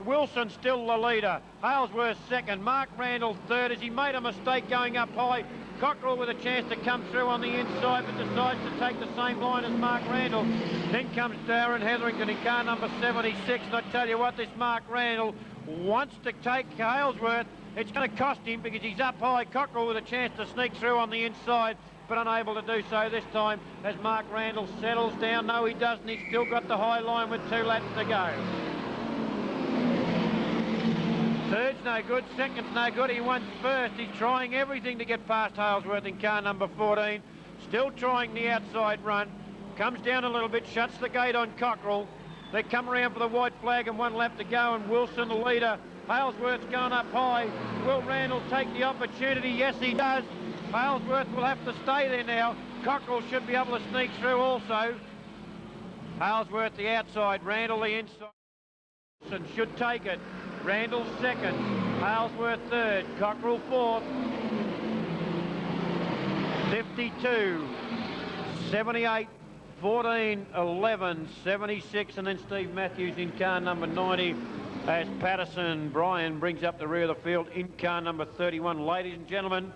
Wilson still the leader. Halesworth second. Mark Randall third as he made a mistake going up high. Cockrell with a chance to come through on the inside, but decides to take the same line as Mark Randall. Then comes Darren Hetherington in car number 76. And I tell you what, this Mark Randall wants to take Halesworth. It's going to cost him because he's up high. Cockrell with a chance to sneak through on the inside, but unable to do so this time as Mark Randall settles down. No, he doesn't. He's still got the high line with 2 laps to go. Third's no good, second's no good, he won first. He's trying everything to get past Halesworth in car number 14. Still trying the outside run. Comes down a little bit, shuts the gate on Cockrell. They come around for the white flag and 1 lap to go, and Wilson the leader. Halesworth's going up high. Will Randall take the opportunity? Yes, he does. Halesworth will have to stay there now. Cockrell should be able to sneak through also. Halesworth the outside, Randall the inside. Wilson should take it. Randall second, Halesworth third, Cockrell fourth. 52, 78, 14, 11, 76, and then Steve Matthews in car number 90 as Patterson Brian brings up the rear of the field in car number 31. Ladies and gentlemen,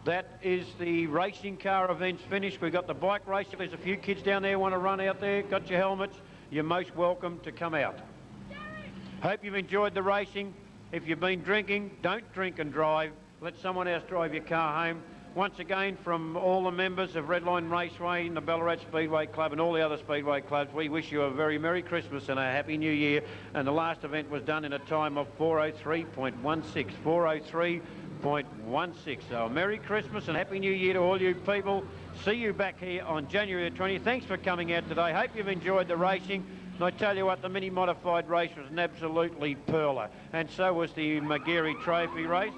that is the racing car events finished. We've got the bike race. If there's a few kids down there want to run out there, got your helmets, you're most welcome to come out. Hope you've enjoyed the racing. If you've been drinking, don't drink and drive. Let someone else drive your car home. Once again, from all the members of Redline Raceway and the Ballarat Speedway Club and all the other Speedway clubs, we wish you a very Merry Christmas and a Happy New Year. And the last event was done in a time of 4:03.16. 4:03.16. So a Merry Christmas and Happy New Year to all you people. See you back here on January the 20th. Thanks for coming out today. Hope you've enjoyed the racing. And I tell you what, the mini modified race was an absolutely pearler. And so was the Magarey Trophy race.